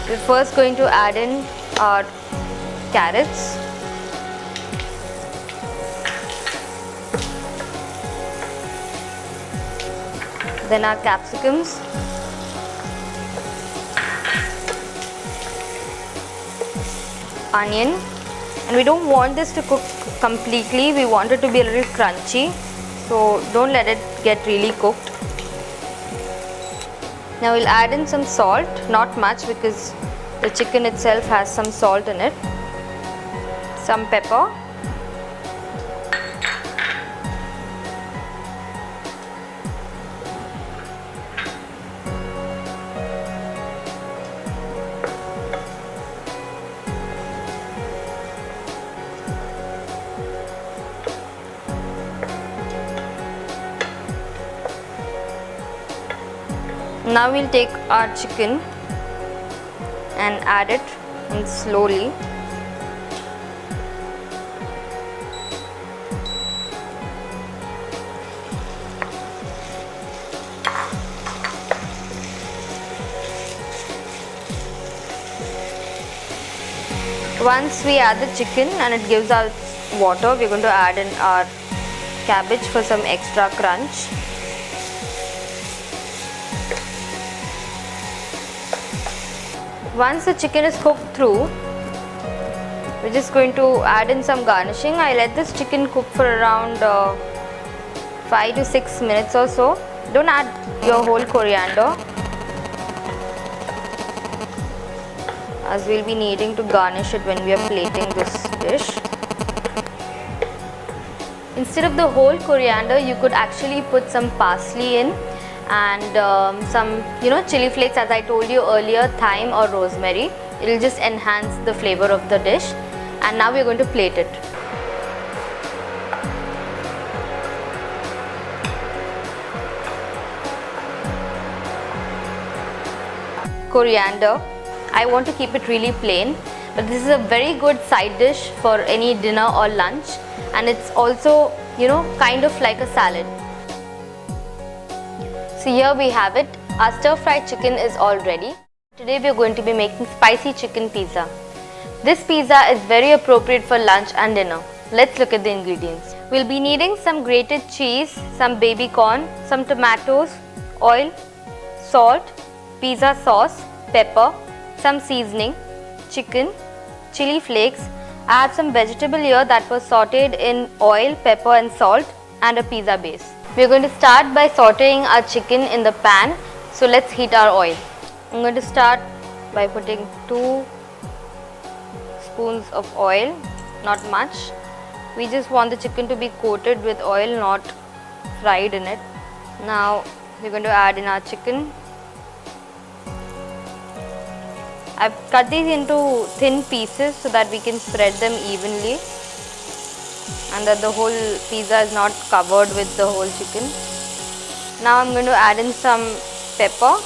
we're first going to add in our carrots. Then our capsicums, onion, and we don't want this to cook completely. We want it to be a little crunchy, so don't let it get really cooked. Now we'll add in some salt, not much because the chicken itself has some salt in it. Some pepper. Now we'll take our chicken and add it in slowly. Once we add the chicken and it gives out water, we're going to add in our cabbage for some extra crunch. Once the chicken is cooked through, we're just going to add in some garnishing. I let this chicken cook for around 5 to 6 minutes or so. Don't add your whole coriander, as we'll be needing to garnish it when we are plating this dish. Instead of the whole coriander, you could actually put some parsley in, and some chili flakes, as I told you earlier, thyme or rosemary. It will just enhance the flavor of the dish. And now we are going to plate it. Coriander. I want to keep it really plain, but this is a very good side dish for any dinner or lunch, and it's also kind of like a salad. So here we have it. Our stir-fried chicken is all ready. Today we are going to be making spicy chicken pizza. This pizza is very appropriate for lunch and dinner. Let's look at the ingredients. We'll be needing some grated cheese, some baby corn, some tomatoes, oil, salt, pizza sauce, pepper, some seasoning, chicken, chili flakes. I have some vegetable here that was sauteed in oil, pepper and salt, and a pizza base. We are going to start by sauteing our chicken in the pan. So let's heat our oil. I'm going to start by putting 2 spoons of oil, not much. We just want the chicken to be coated with oil, not fried in it. Now we're going to add in our chicken. I've cut these into thin pieces so that we can spread them evenly. and that the whole pizza is not covered with the whole chicken. Now I'm going to add in some pepper,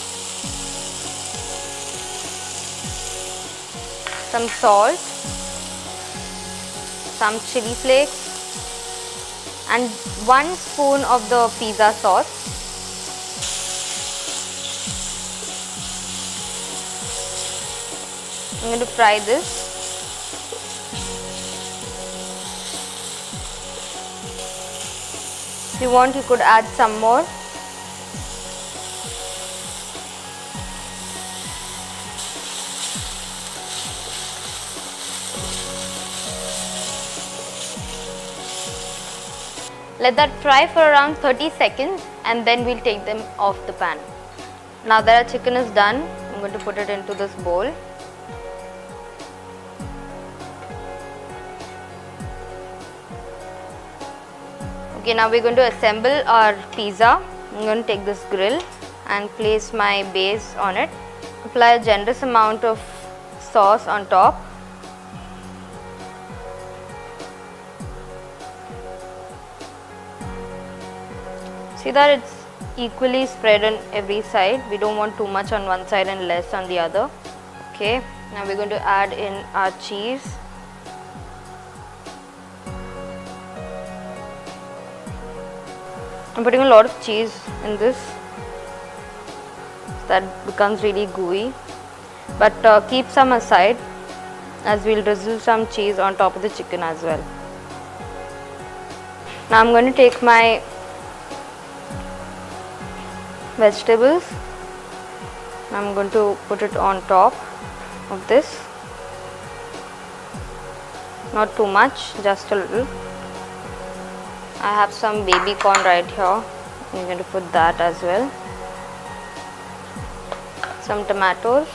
some salt, some chili flakes and 1 spoon of the pizza sauce. I'm going to fry this. If you want, you could add some more. Let that fry for around 30 seconds and then we'll take them off the pan. Now that our chicken is done, I'm going to put it into this bowl. Okay, now we're going to assemble our pizza. I'm going to take this grill and place my base on it. Apply a generous amount of sauce on top. See that it's equally spread on every side. We don't want too much on one side and less on the other. Okay, now we're going to add in our cheese. I'm putting a lot of cheese in this. That becomes really gooey. But keep some aside as we'll drizzle some cheese on top of the chicken as well. Now I'm going to take my vegetables. I'm going to put it on top of this. Not too much, just a little. I have some baby corn right here. I'm going to put that as well. Some tomatoes.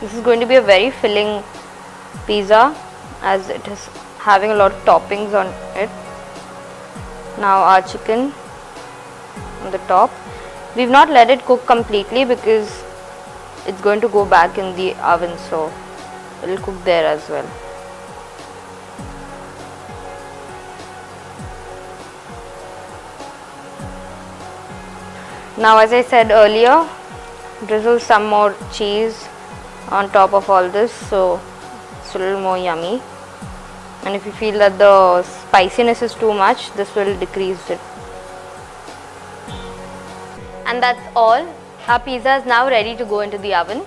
This is going to be a very filling pizza as it is having a lot of toppings on it. Now our chicken on the top. We've not let it cook completely because it's going to go back in the oven, so it will cook there as well. Now, as I said earlier, drizzle some more cheese on top of all this, so it's a little more yummy. And if you feel that the spiciness is too much, this will decrease it. And that's all. Our pizza is now ready to go into the oven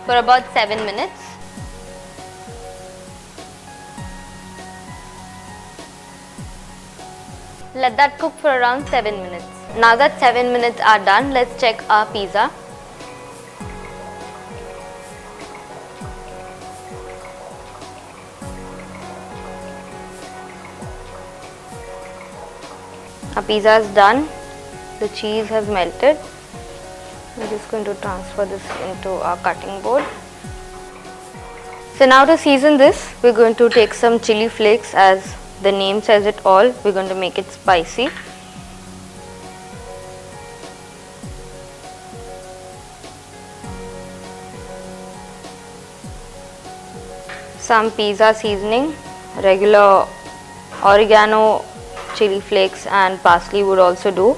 for about 7 minutes. Let that cook for around 7 minutes. Now that 7 minutes are done, let's check our pizza. Our pizza is done. The cheese has melted. I'm just going to transfer this into our cutting board. So now to season this, we're going to take some chili flakes, as the name says it all. We're going to make it spicy. Some pizza seasoning, regular oregano, chili flakes and parsley would also do.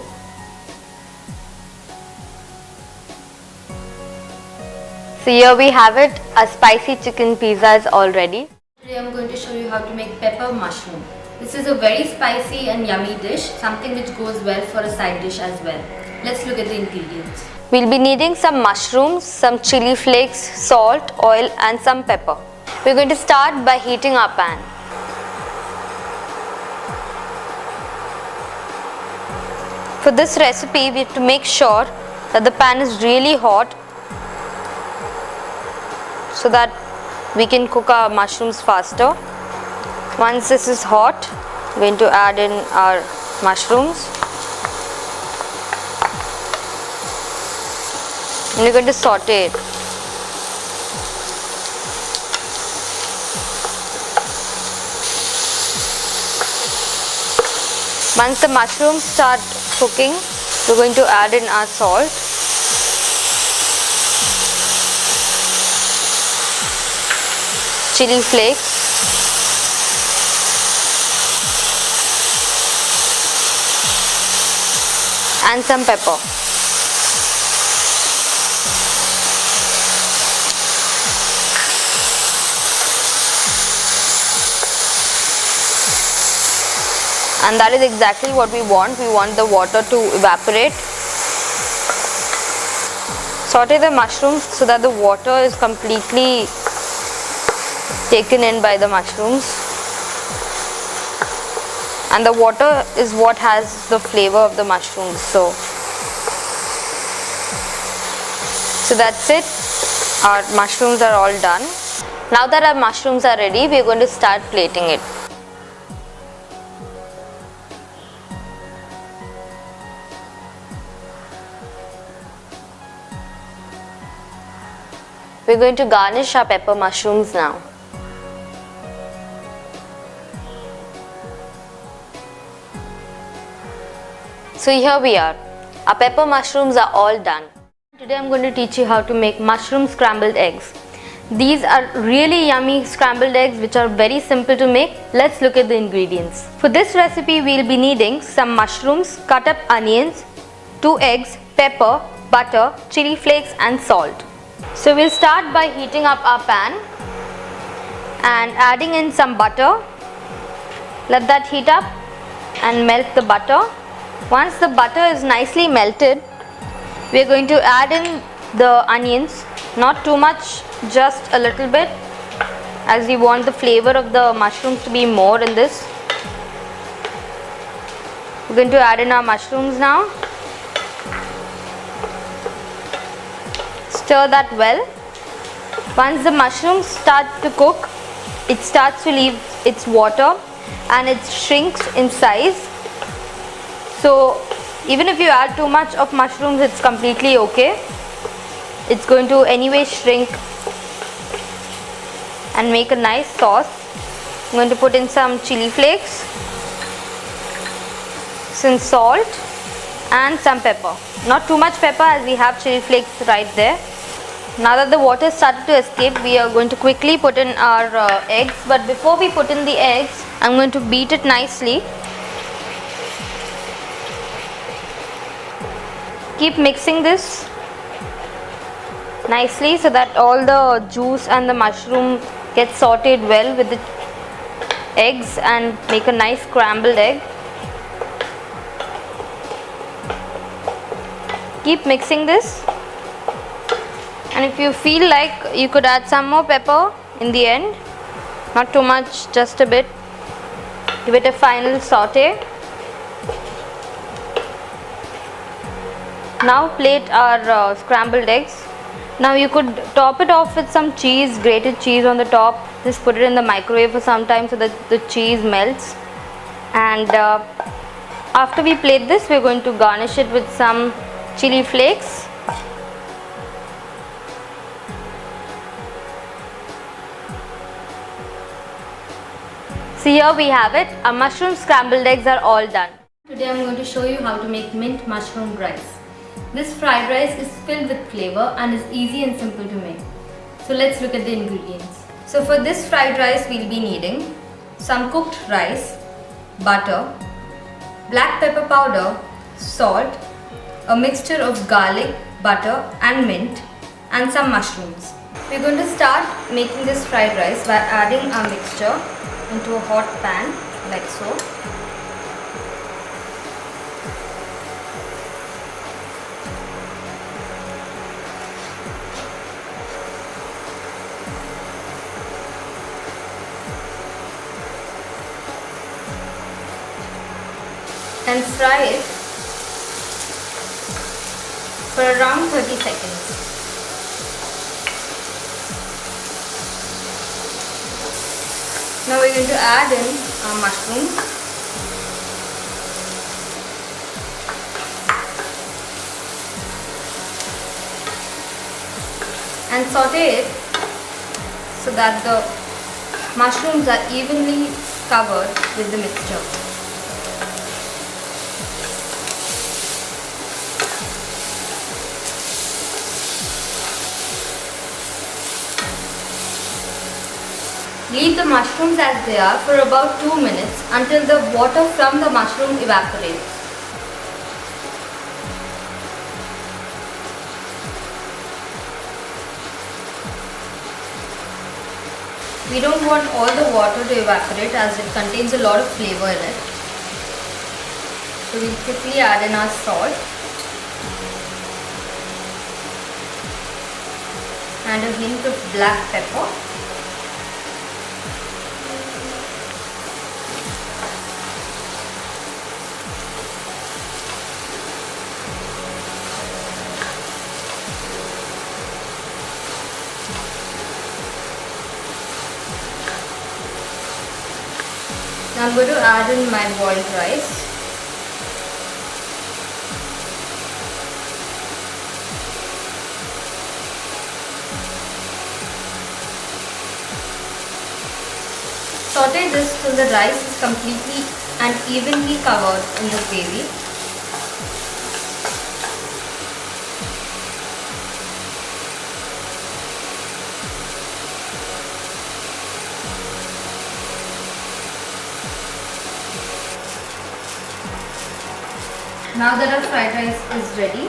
So here we have it, a spicy chicken pizza is all ready. Today I am going to show you how to make pepper mushroom. This is a very spicy and yummy dish, something which goes well for a side dish as well. Let's look at the ingredients. We'll be needing some mushrooms, some chili flakes, salt, oil and some pepper. We're going to start by heating our pan. For this recipe, we have to make sure that the pan is really hot so that we can cook our mushrooms faster. Once this is hot, we're going to add in our mushrooms. And we're going to saute it. Once the mushrooms start cooking, we're going to add in our salt. Chili flakes. and some pepper. And that is exactly what we want. We want the water to evaporate. Saute the mushrooms so that the water is completely taken in by the mushrooms. And the water is what has the flavor of the mushrooms. So that's it. Our mushrooms are all done. Now that our mushrooms are ready, we are going to start plating it. We're going to garnish our pepper mushrooms now. So here we are. Our pepper mushrooms are all done. Today I'm going to teach you how to make mushroom scrambled eggs. These are really yummy scrambled eggs which are very simple to make. Let's look at the ingredients. For this recipe we'll be needing some mushrooms, cut up onions, 2 eggs, pepper, butter, chili flakes and salt. So we'll start by heating up our pan and adding in some butter. Let that heat up and melt the butter. Once the butter is nicely melted, we are going to add in the onions, not too much, just a little bit, as we want the flavor of the mushrooms to be more in this. We're going to add in our mushrooms now. Stir that well. Once the mushrooms start to cook, it starts to leave its water and it shrinks in size. So even if you add too much of mushrooms, it's completely okay. It's going to anyway shrink and make a nice sauce. I'm going to put in some chili flakes, some salt and some pepper. Not too much pepper as we have chili flakes right there. Now that the water started to escape, we are going to quickly put in our eggs. But before we put in the eggs, I'm going to beat it nicely. Keep mixing this nicely so that all the juice and the mushroom gets sauteed well with the eggs and make a nice scrambled egg. Keep mixing this. And if you feel like, you could add some more pepper in the end. Not too much, just a bit. Give it a final saute. Now plate our scrambled eggs. Now you could top it off with some cheese, grated cheese on the top. Just put it in the microwave for some time so that the cheese melts. And after we plate this, we're going to garnish it with some chili flakes. So here we have it. Our mushroom scrambled eggs are all done. Today I'm going to show you how to make mint mushroom rice. This fried rice is filled with flavor and is easy and simple to make. So let's look at the ingredients. So for this fried rice we'll be needing some cooked rice, butter, black pepper powder, salt, a mixture of garlic, butter and mint and some mushrooms. We're going to start making this fried rice by adding our mixture into a hot pan like so. And fry it for around 30 seconds. Now we're going to add in our mushrooms. And saute it so that the mushrooms are evenly covered with the mixture. Leave the mushrooms as they are for about 2 minutes until the water from the mushroom evaporates. We don't want all the water to evaporate as it contains a lot of flavor in it. So we'll quickly add in our salt and a hint of black pepper. Now I'm going to add in my boiled rice. Saute this till the rice is completely and evenly covered in the gravy. Now that our fried rice is ready,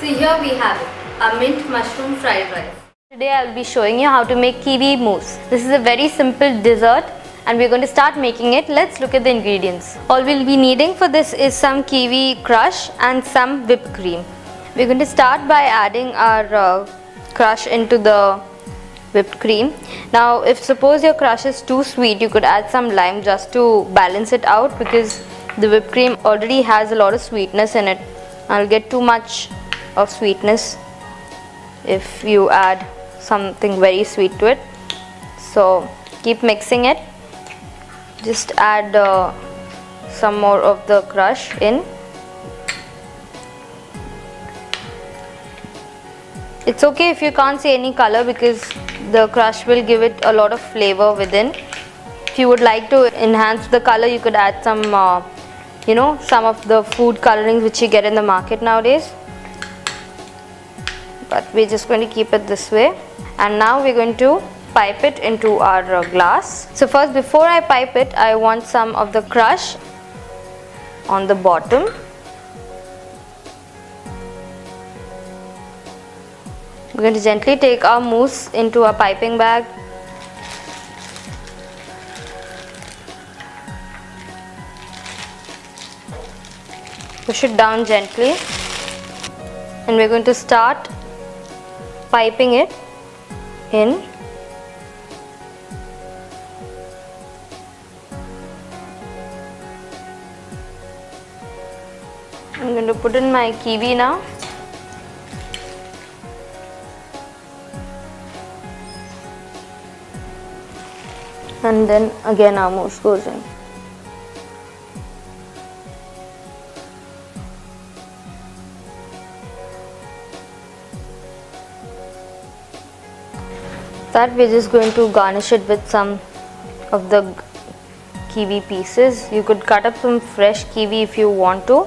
so here we have it, a mint mushroom fried rice. Today I will be showing you how to make kiwi mousse. This is a very simple dessert and we are going to start making it. Let's look at the ingredients. All we will be needing for this is some kiwi crush and some whipped cream. We are going to start by adding our crush into the whipped cream. Now if suppose your crush is too sweet, you could add some lime just to balance it out, because the whipped cream already has a lot of sweetness in it. I'll get too much of sweetness if you add something very sweet to it. So keep mixing it. Just add some more of the crush in. It's okay if you can't see any color, because the crush will give it a lot of flavor within. If you would like to enhance the color, you could add some some of the food colorings which you get in the market nowadays. But we're just going to keep it this way. And now we're going to pipe it into our glass. So first, before I pipe it, I want some of the crush on the bottom. We're going to gently take our mousse into a piping bag. Push it down gently, and we're going to start piping it in. I'm going to put in my kiwi now. And then again our mousse goes in. That we're just going to garnish it with some of the kiwi pieces. You could cut up some fresh kiwi if you want to.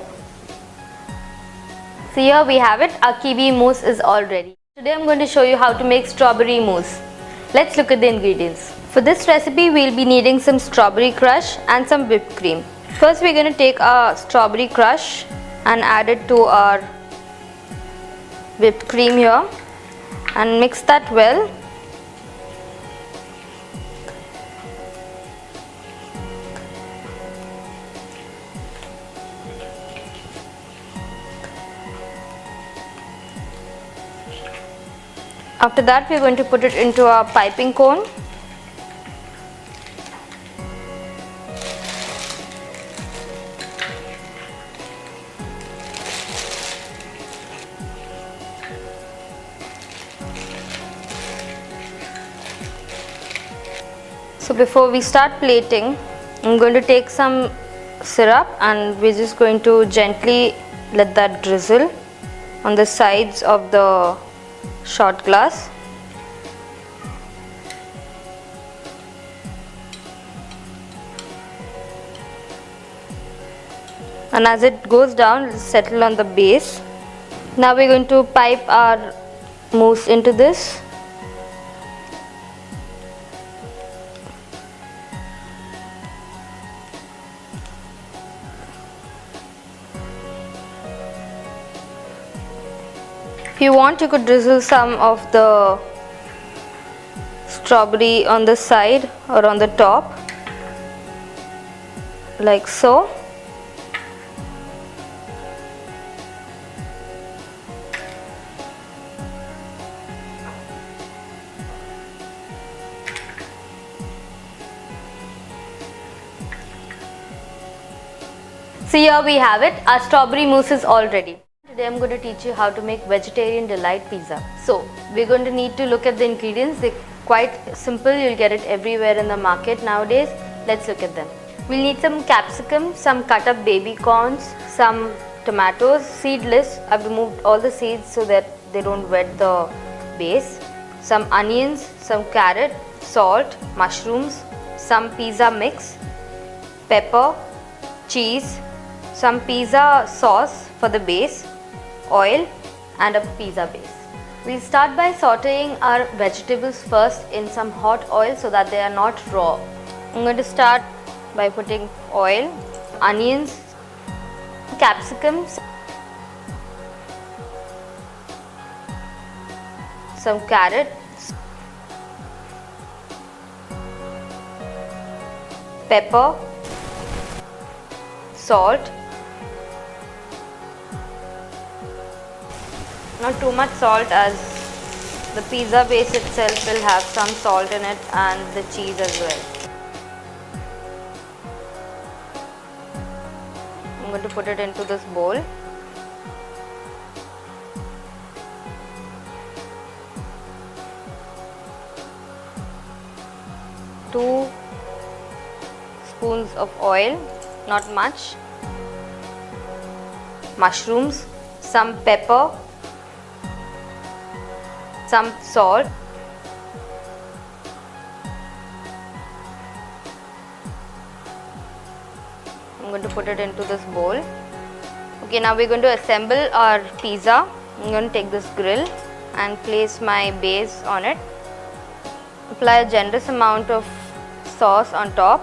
So here we have it, our kiwi mousse is all ready. Today I'm going to show you how to make strawberry mousse. Let's look at the ingredients. For this recipe we'll be needing some strawberry crush and some whipped cream. First we're going to take our strawberry crush and add it to our whipped cream here and mix that well. After that we are going to put it into our piping cone. So before we start plating, I'm going to take some syrup and we're just going to gently let that drizzle on the sides of the shot glass. And as it goes down, it will settle on the base. Now we're going to pipe our mousse into this. If you want, you could drizzle some of the strawberry on the side or on the top, like so. So here we have it, our strawberry mousse is all ready. Today I'm going to teach you how to make vegetarian delight pizza. So we're going to need to look at the ingredients. They're quite simple, you'll get it everywhere in the market nowadays. Let's look at them. We'll need some capsicum, some cut up baby corns, some tomatoes, seedless. I've removed all the seeds so that they don't wet the base. Some onions, some carrot, salt, mushrooms, some pizza mix, pepper, cheese, some pizza sauce for the base, oil and a pizza base. We'll start by sauteing our vegetables first in some hot oil so that they are not raw. I'm going to start by putting oil, onions, capsicums, some carrots, pepper, salt. Not too much salt, as the pizza base itself will have some salt in it, and the cheese as well. I'm going to put it into this bowl. Two spoons of oil, not much. Mushrooms, some pepper, some salt, I'm going to put it into this bowl. Okay, now we're going to assemble our pizza. I'm going to take this grill and place my base on it. Apply a generous amount of sauce on top.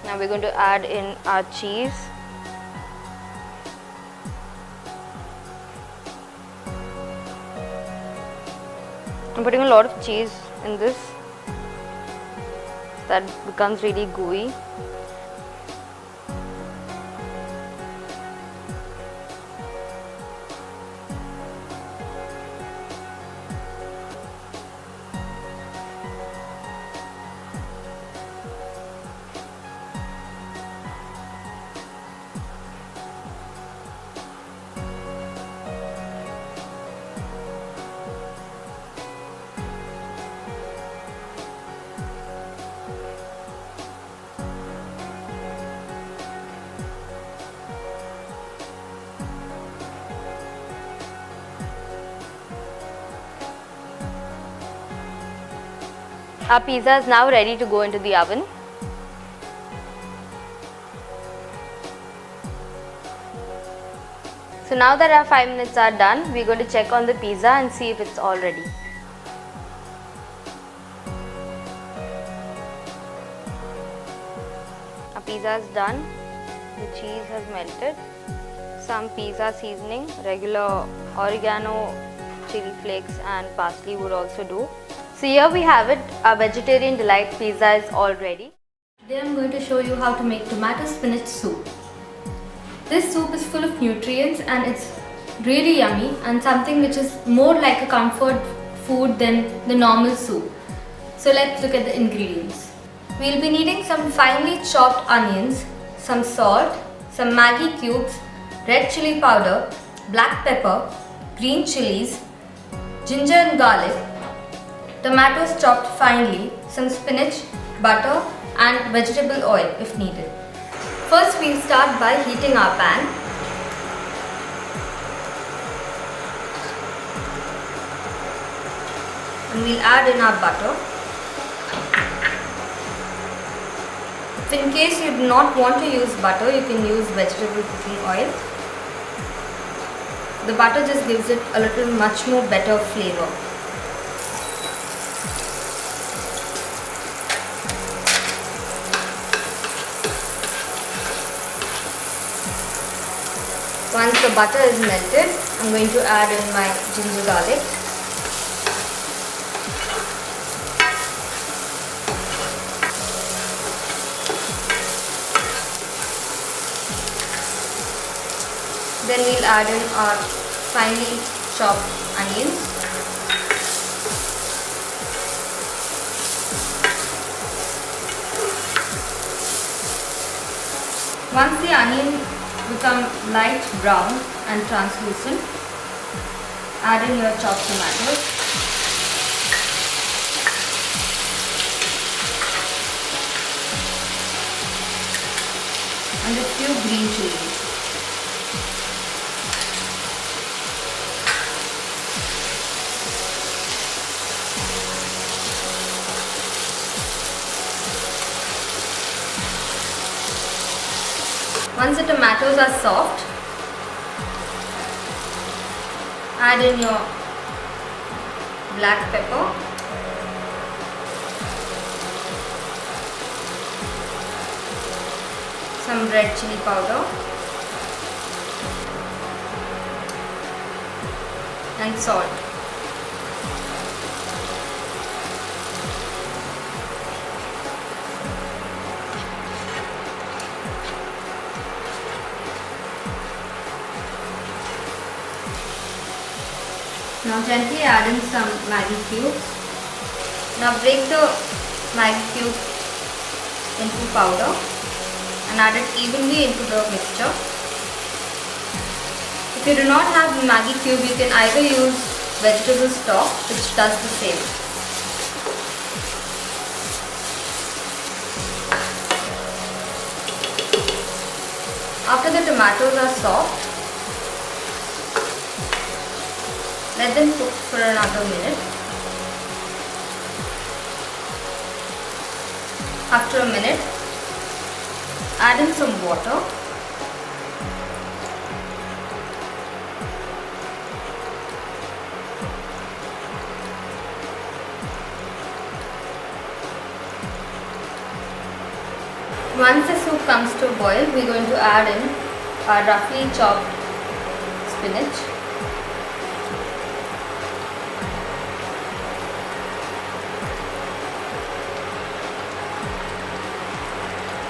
Now we're going to add in our cheese. I'm putting a lot of cheese in this so that it becomes really gooey. Our pizza is now ready to go into the oven. So now that our 5 minutes are done, we're going to check on the pizza and see if it's all ready. Our pizza is done. The cheese has melted. Some pizza seasoning, regular oregano, chili flakes and parsley would also do. So here we have it, our vegetarian delight pizza is all ready. Today I'm going to show you how to make tomato spinach soup. This soup is full of nutrients and it's really yummy and something which is more like a comfort food than the normal soup. So let's look at the ingredients. We'll be needing some finely chopped onions, some salt, some Maggi cubes, red chili powder, black pepper, green chilies, ginger and garlic, tomatoes chopped finely, some spinach, butter and vegetable oil if needed. First we'll start by heating our pan. And we'll add in our butter. If in case you do not want to use butter, you can use vegetable cooking oil. The butter just gives it a little much more better flavor. Once the butter is melted, I'm going to add in my ginger garlic. Then we'll add in our finely chopped onions. Once the onion become light brown and translucent, add in your chopped tomatoes. And a few green chilies. Once the tomatoes are soft, add in your black pepper, some red chili powder and salt. Now gently add in some Maggi cubes. Now break the Maggi cube into powder and add it evenly into the mixture. If you do not have Maggi cube, you can either use vegetable stock, which does the same. After the tomatoes are soft, let them cook for another minute. After a minute, add in some water. Once the soup comes to a boil, we are going to add in our roughly chopped spinach.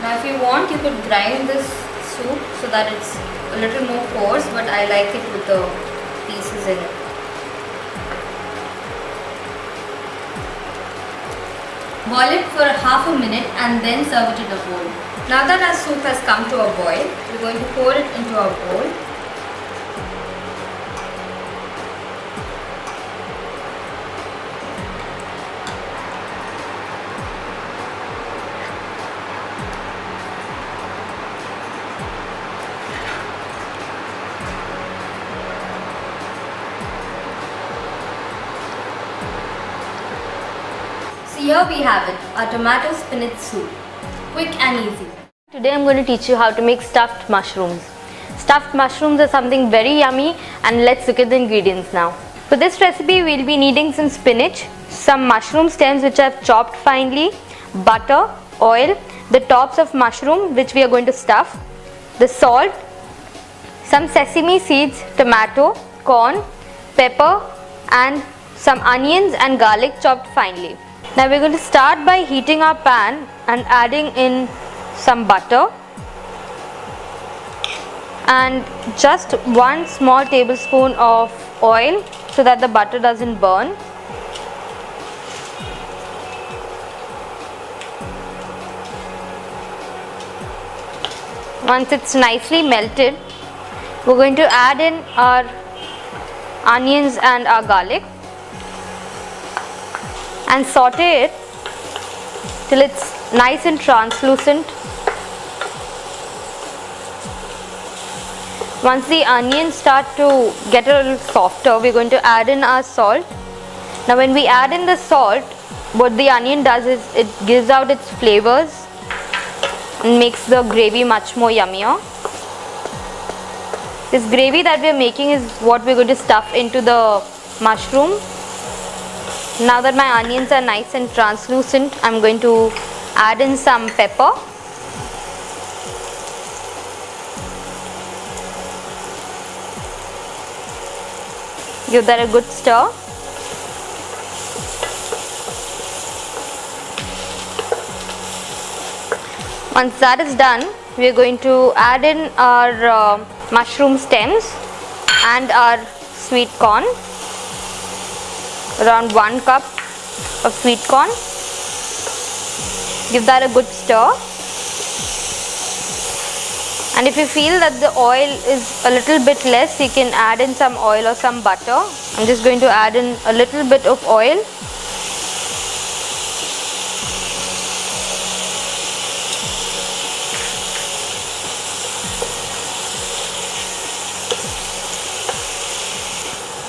Now if you want, you could grind this soup so that it's a little more coarse, but I like it with the pieces in it. Boil it for half a minute and then serve it in a bowl. Now that our soup has come to a boil, we're going to pour it into our bowl. Here we have it, our tomato spinach soup. Quick and easy. Today I'm going to teach you how to make stuffed mushrooms. Stuffed mushrooms are something very yummy, and let's look at the ingredients now. For this recipe we'll be needing some spinach, some mushroom stems which I've chopped finely, butter, oil, the tops of mushroom which we are going to stuff, the salt, some sesame seeds, tomato, corn, pepper and some onions and garlic chopped finely. Now we're going to start by heating our pan and adding in some butter and just 1 small tablespoon of oil so that the butter doesn't burn. Once it's nicely melted, we're going to add in our onions and our garlic and saute it till it's nice and translucent. Once the onions start to get a little softer, we're going to add in our salt. Now when we add in the salt, what the onion does is it gives out its flavors and makes the gravy much more yummier. This gravy that we are making is what we're going to stuff into the mushroom. Now that my onions are nice and translucent, I'm going to add in some pepper. Give that a good stir. Once that is done, we are going to add in our mushroom stems and our sweet corn. Around 1 cup of sweet corn. Give that a good stir. And if you feel that the oil is a little bit less, you can add in some oil or some butter. I'm just going to add in a little bit of oil.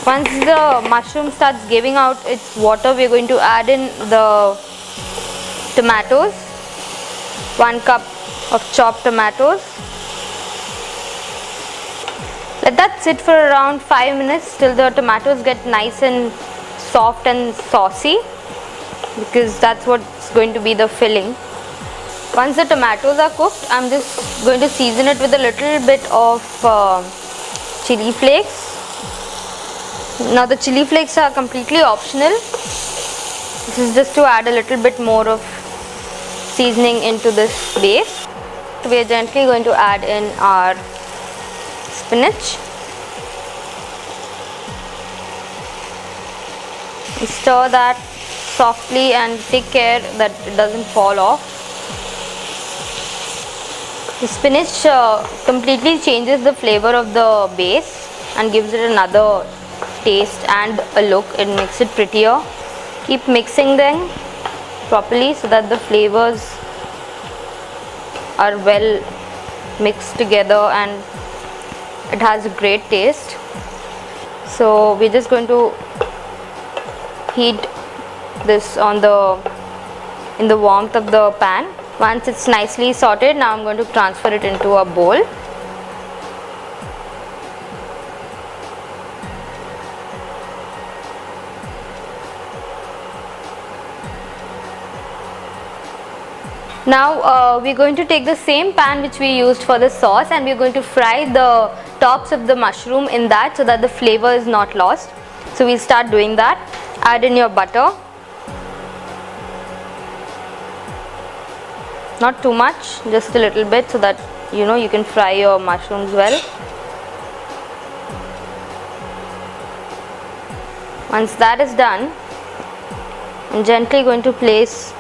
Once the mushroom starts giving out its water, we are going to add in the tomatoes. 1 cup of chopped tomatoes. Let that sit for around 5 minutes till the tomatoes get nice and soft and saucy, because that's what's going to be the filling. Once the tomatoes are cooked, I'm just going to season it with a little bit of chili flakes. Now the chili flakes are completely optional. This is just to add a little bit more of seasoning into this base. We are gently going to add in our spinach. Stir that softly and take care that it doesn't fall off. The spinach completely changes the flavor of the base and gives it another taste and a look. It makes it prettier. Keep mixing them properly so that the flavors are well mixed together and it has a great taste. So we're just going to heat this in the warmth of the pan. Once it's nicely sauteed, now I'm going to transfer it into a bowl. Now we're going to take the same pan which we used for the sauce and we're going to fry the tops of the mushroom in that so that the flavor is not lost. So we'll start doing that. Add in your butter. Not too much, just a little bit so that you can fry your mushrooms well. Once that is done, I'm gently going to place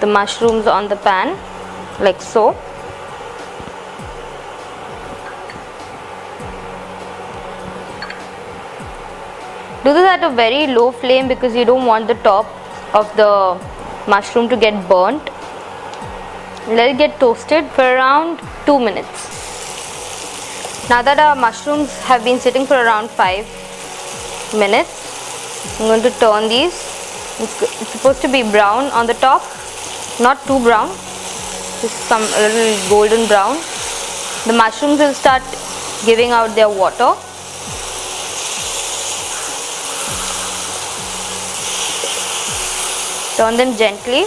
the mushrooms on the pan like so. Do this at a very low flame because you don't want the top of the mushroom to get burnt. Let it get toasted for around 2 minutes. Now that our mushrooms have been sitting for around 5 minutes, I'm going to turn these. It's supposed to be brown on the top, not too brown, just a little golden brown. The mushrooms will start giving out their water. Turn them gently.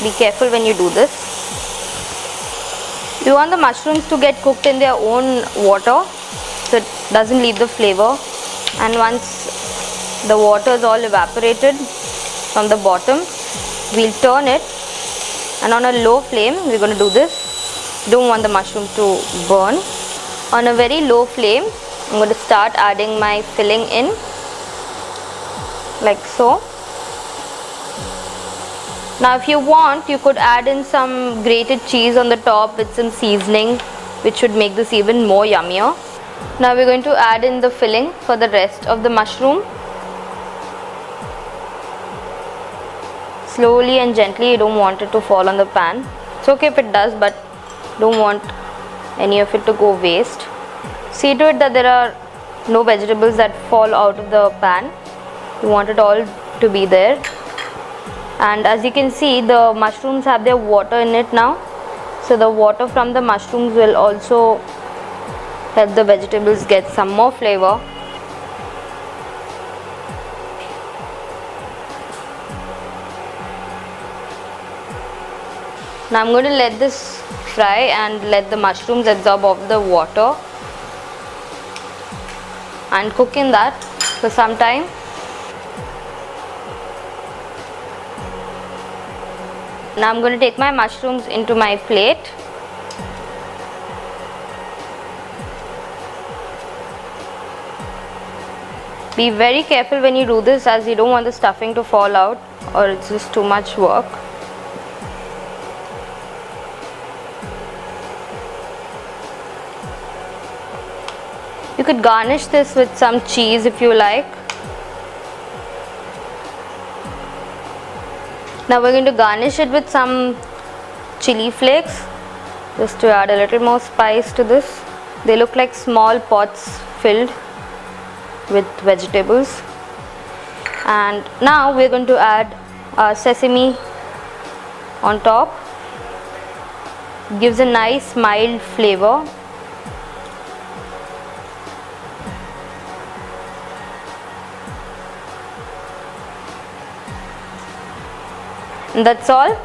Be careful when you do this. You want the mushrooms to get cooked in their own water so it doesn't leave the flavor. And once the water is all evaporated from the bottom, we'll turn it, and on a low flame we're going to do this. Don't want the mushroom to burn. On a very low flame, I'm going to start adding my filling in like so. Now if you want, you could add in some grated cheese on the top with some seasoning, which should make this even more yummier. Now we're going to add in the filling for the rest of the mushroom. Slowly and gently, you don't want it to fall on the pan. It's okay if it does, but don't want any of it to go waste. See to it that there are no vegetables that fall out of the pan. You want it all to be there. And as you can see, the mushrooms have their water in it now, so the water from the mushrooms will also help the vegetables get some more flavor. Now I'm going to let this fry and let the mushrooms absorb of the water and cook in that for some time. Now I'm going to take my mushrooms into my plate. Be very careful when you do this, as you don't want the stuffing to fall out or it's just too much work. You could garnish this with some cheese if you like. Now we're going to garnish it with some chili flakes, just to add a little more spice to this. They look like small pots filled with vegetables. And now we're going to add sesame on top. It gives a nice mild flavor. And that's all.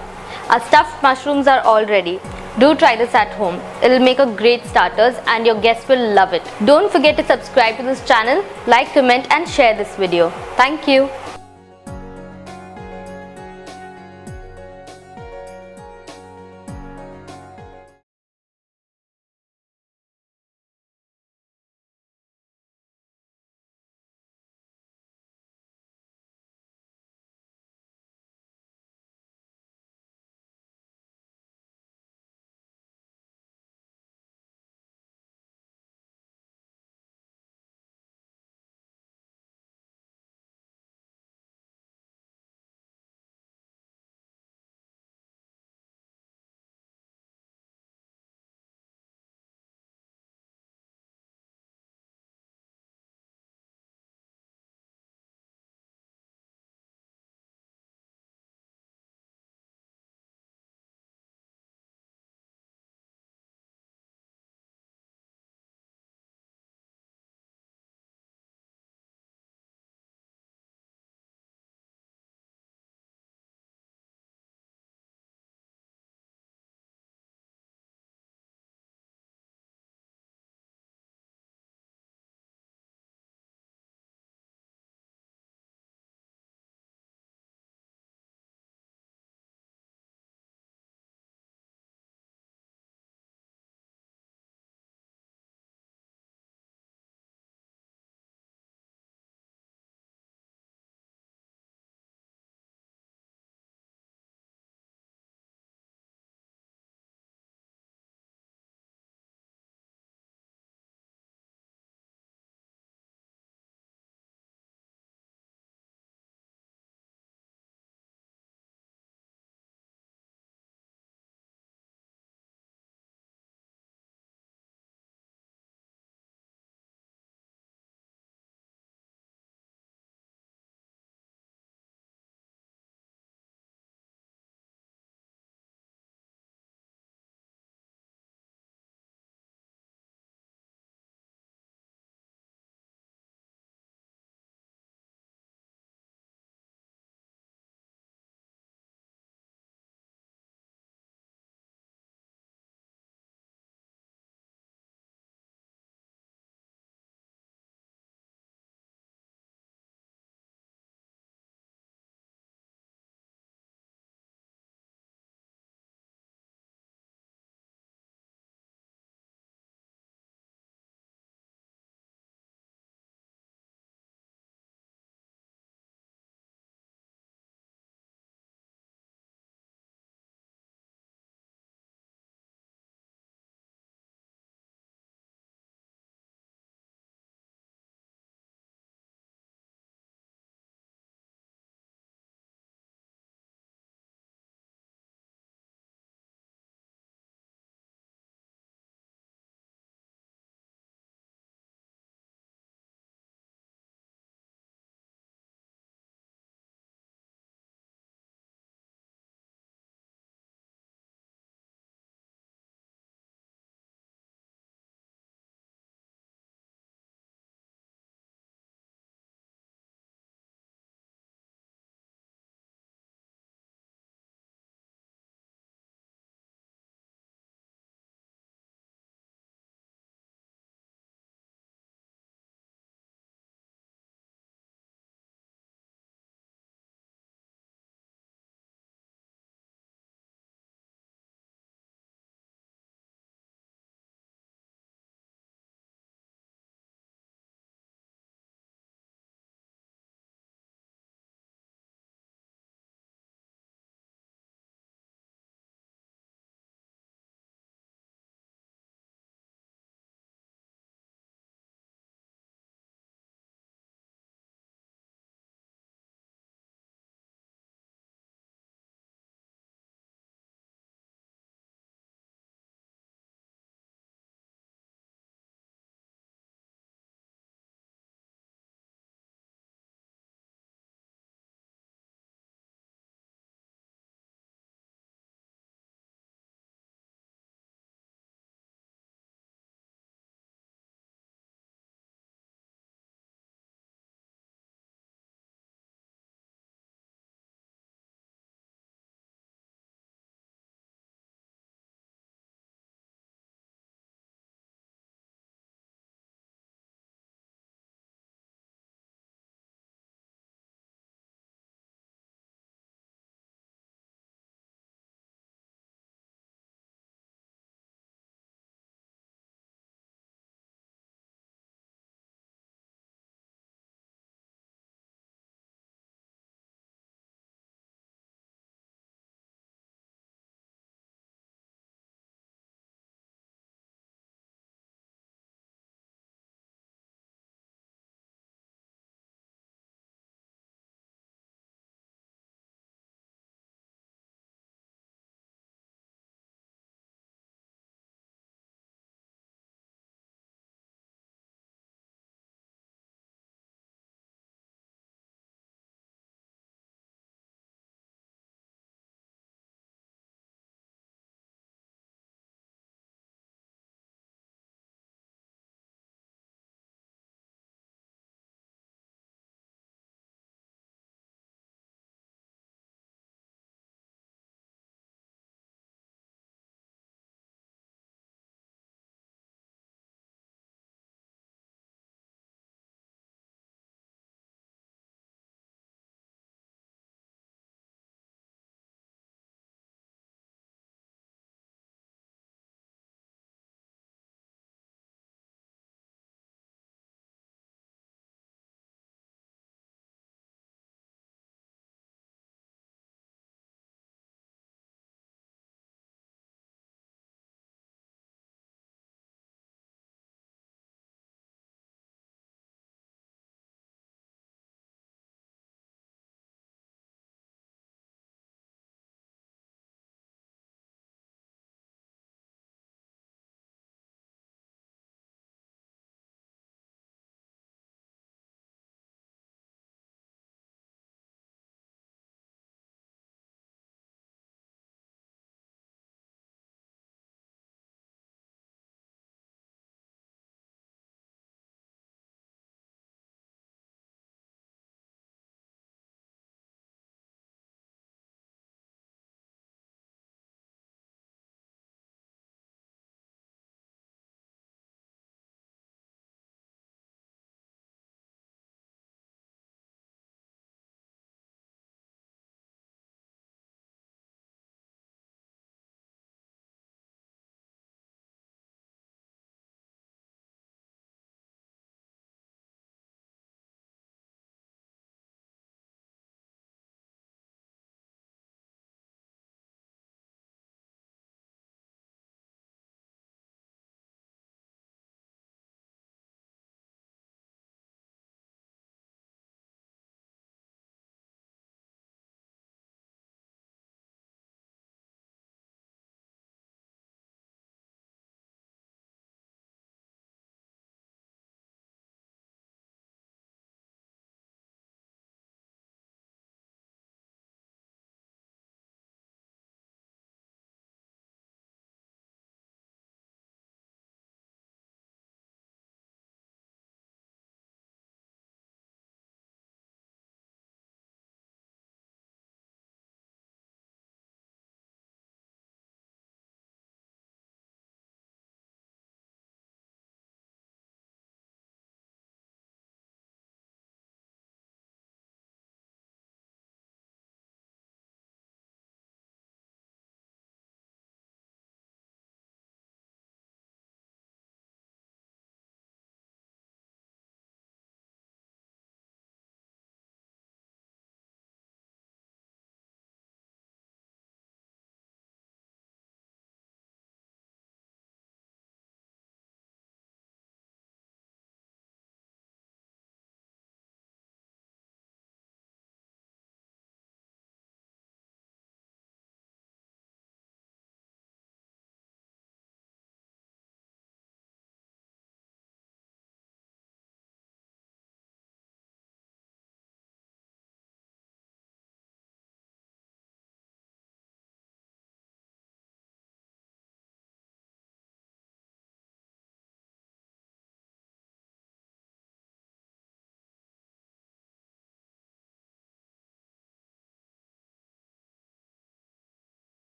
Our stuffed mushrooms are all ready. Do try this at home. It'll make a great starters and your guests will love it. Don't forget to subscribe to this channel, like, comment and share this video. Thank you.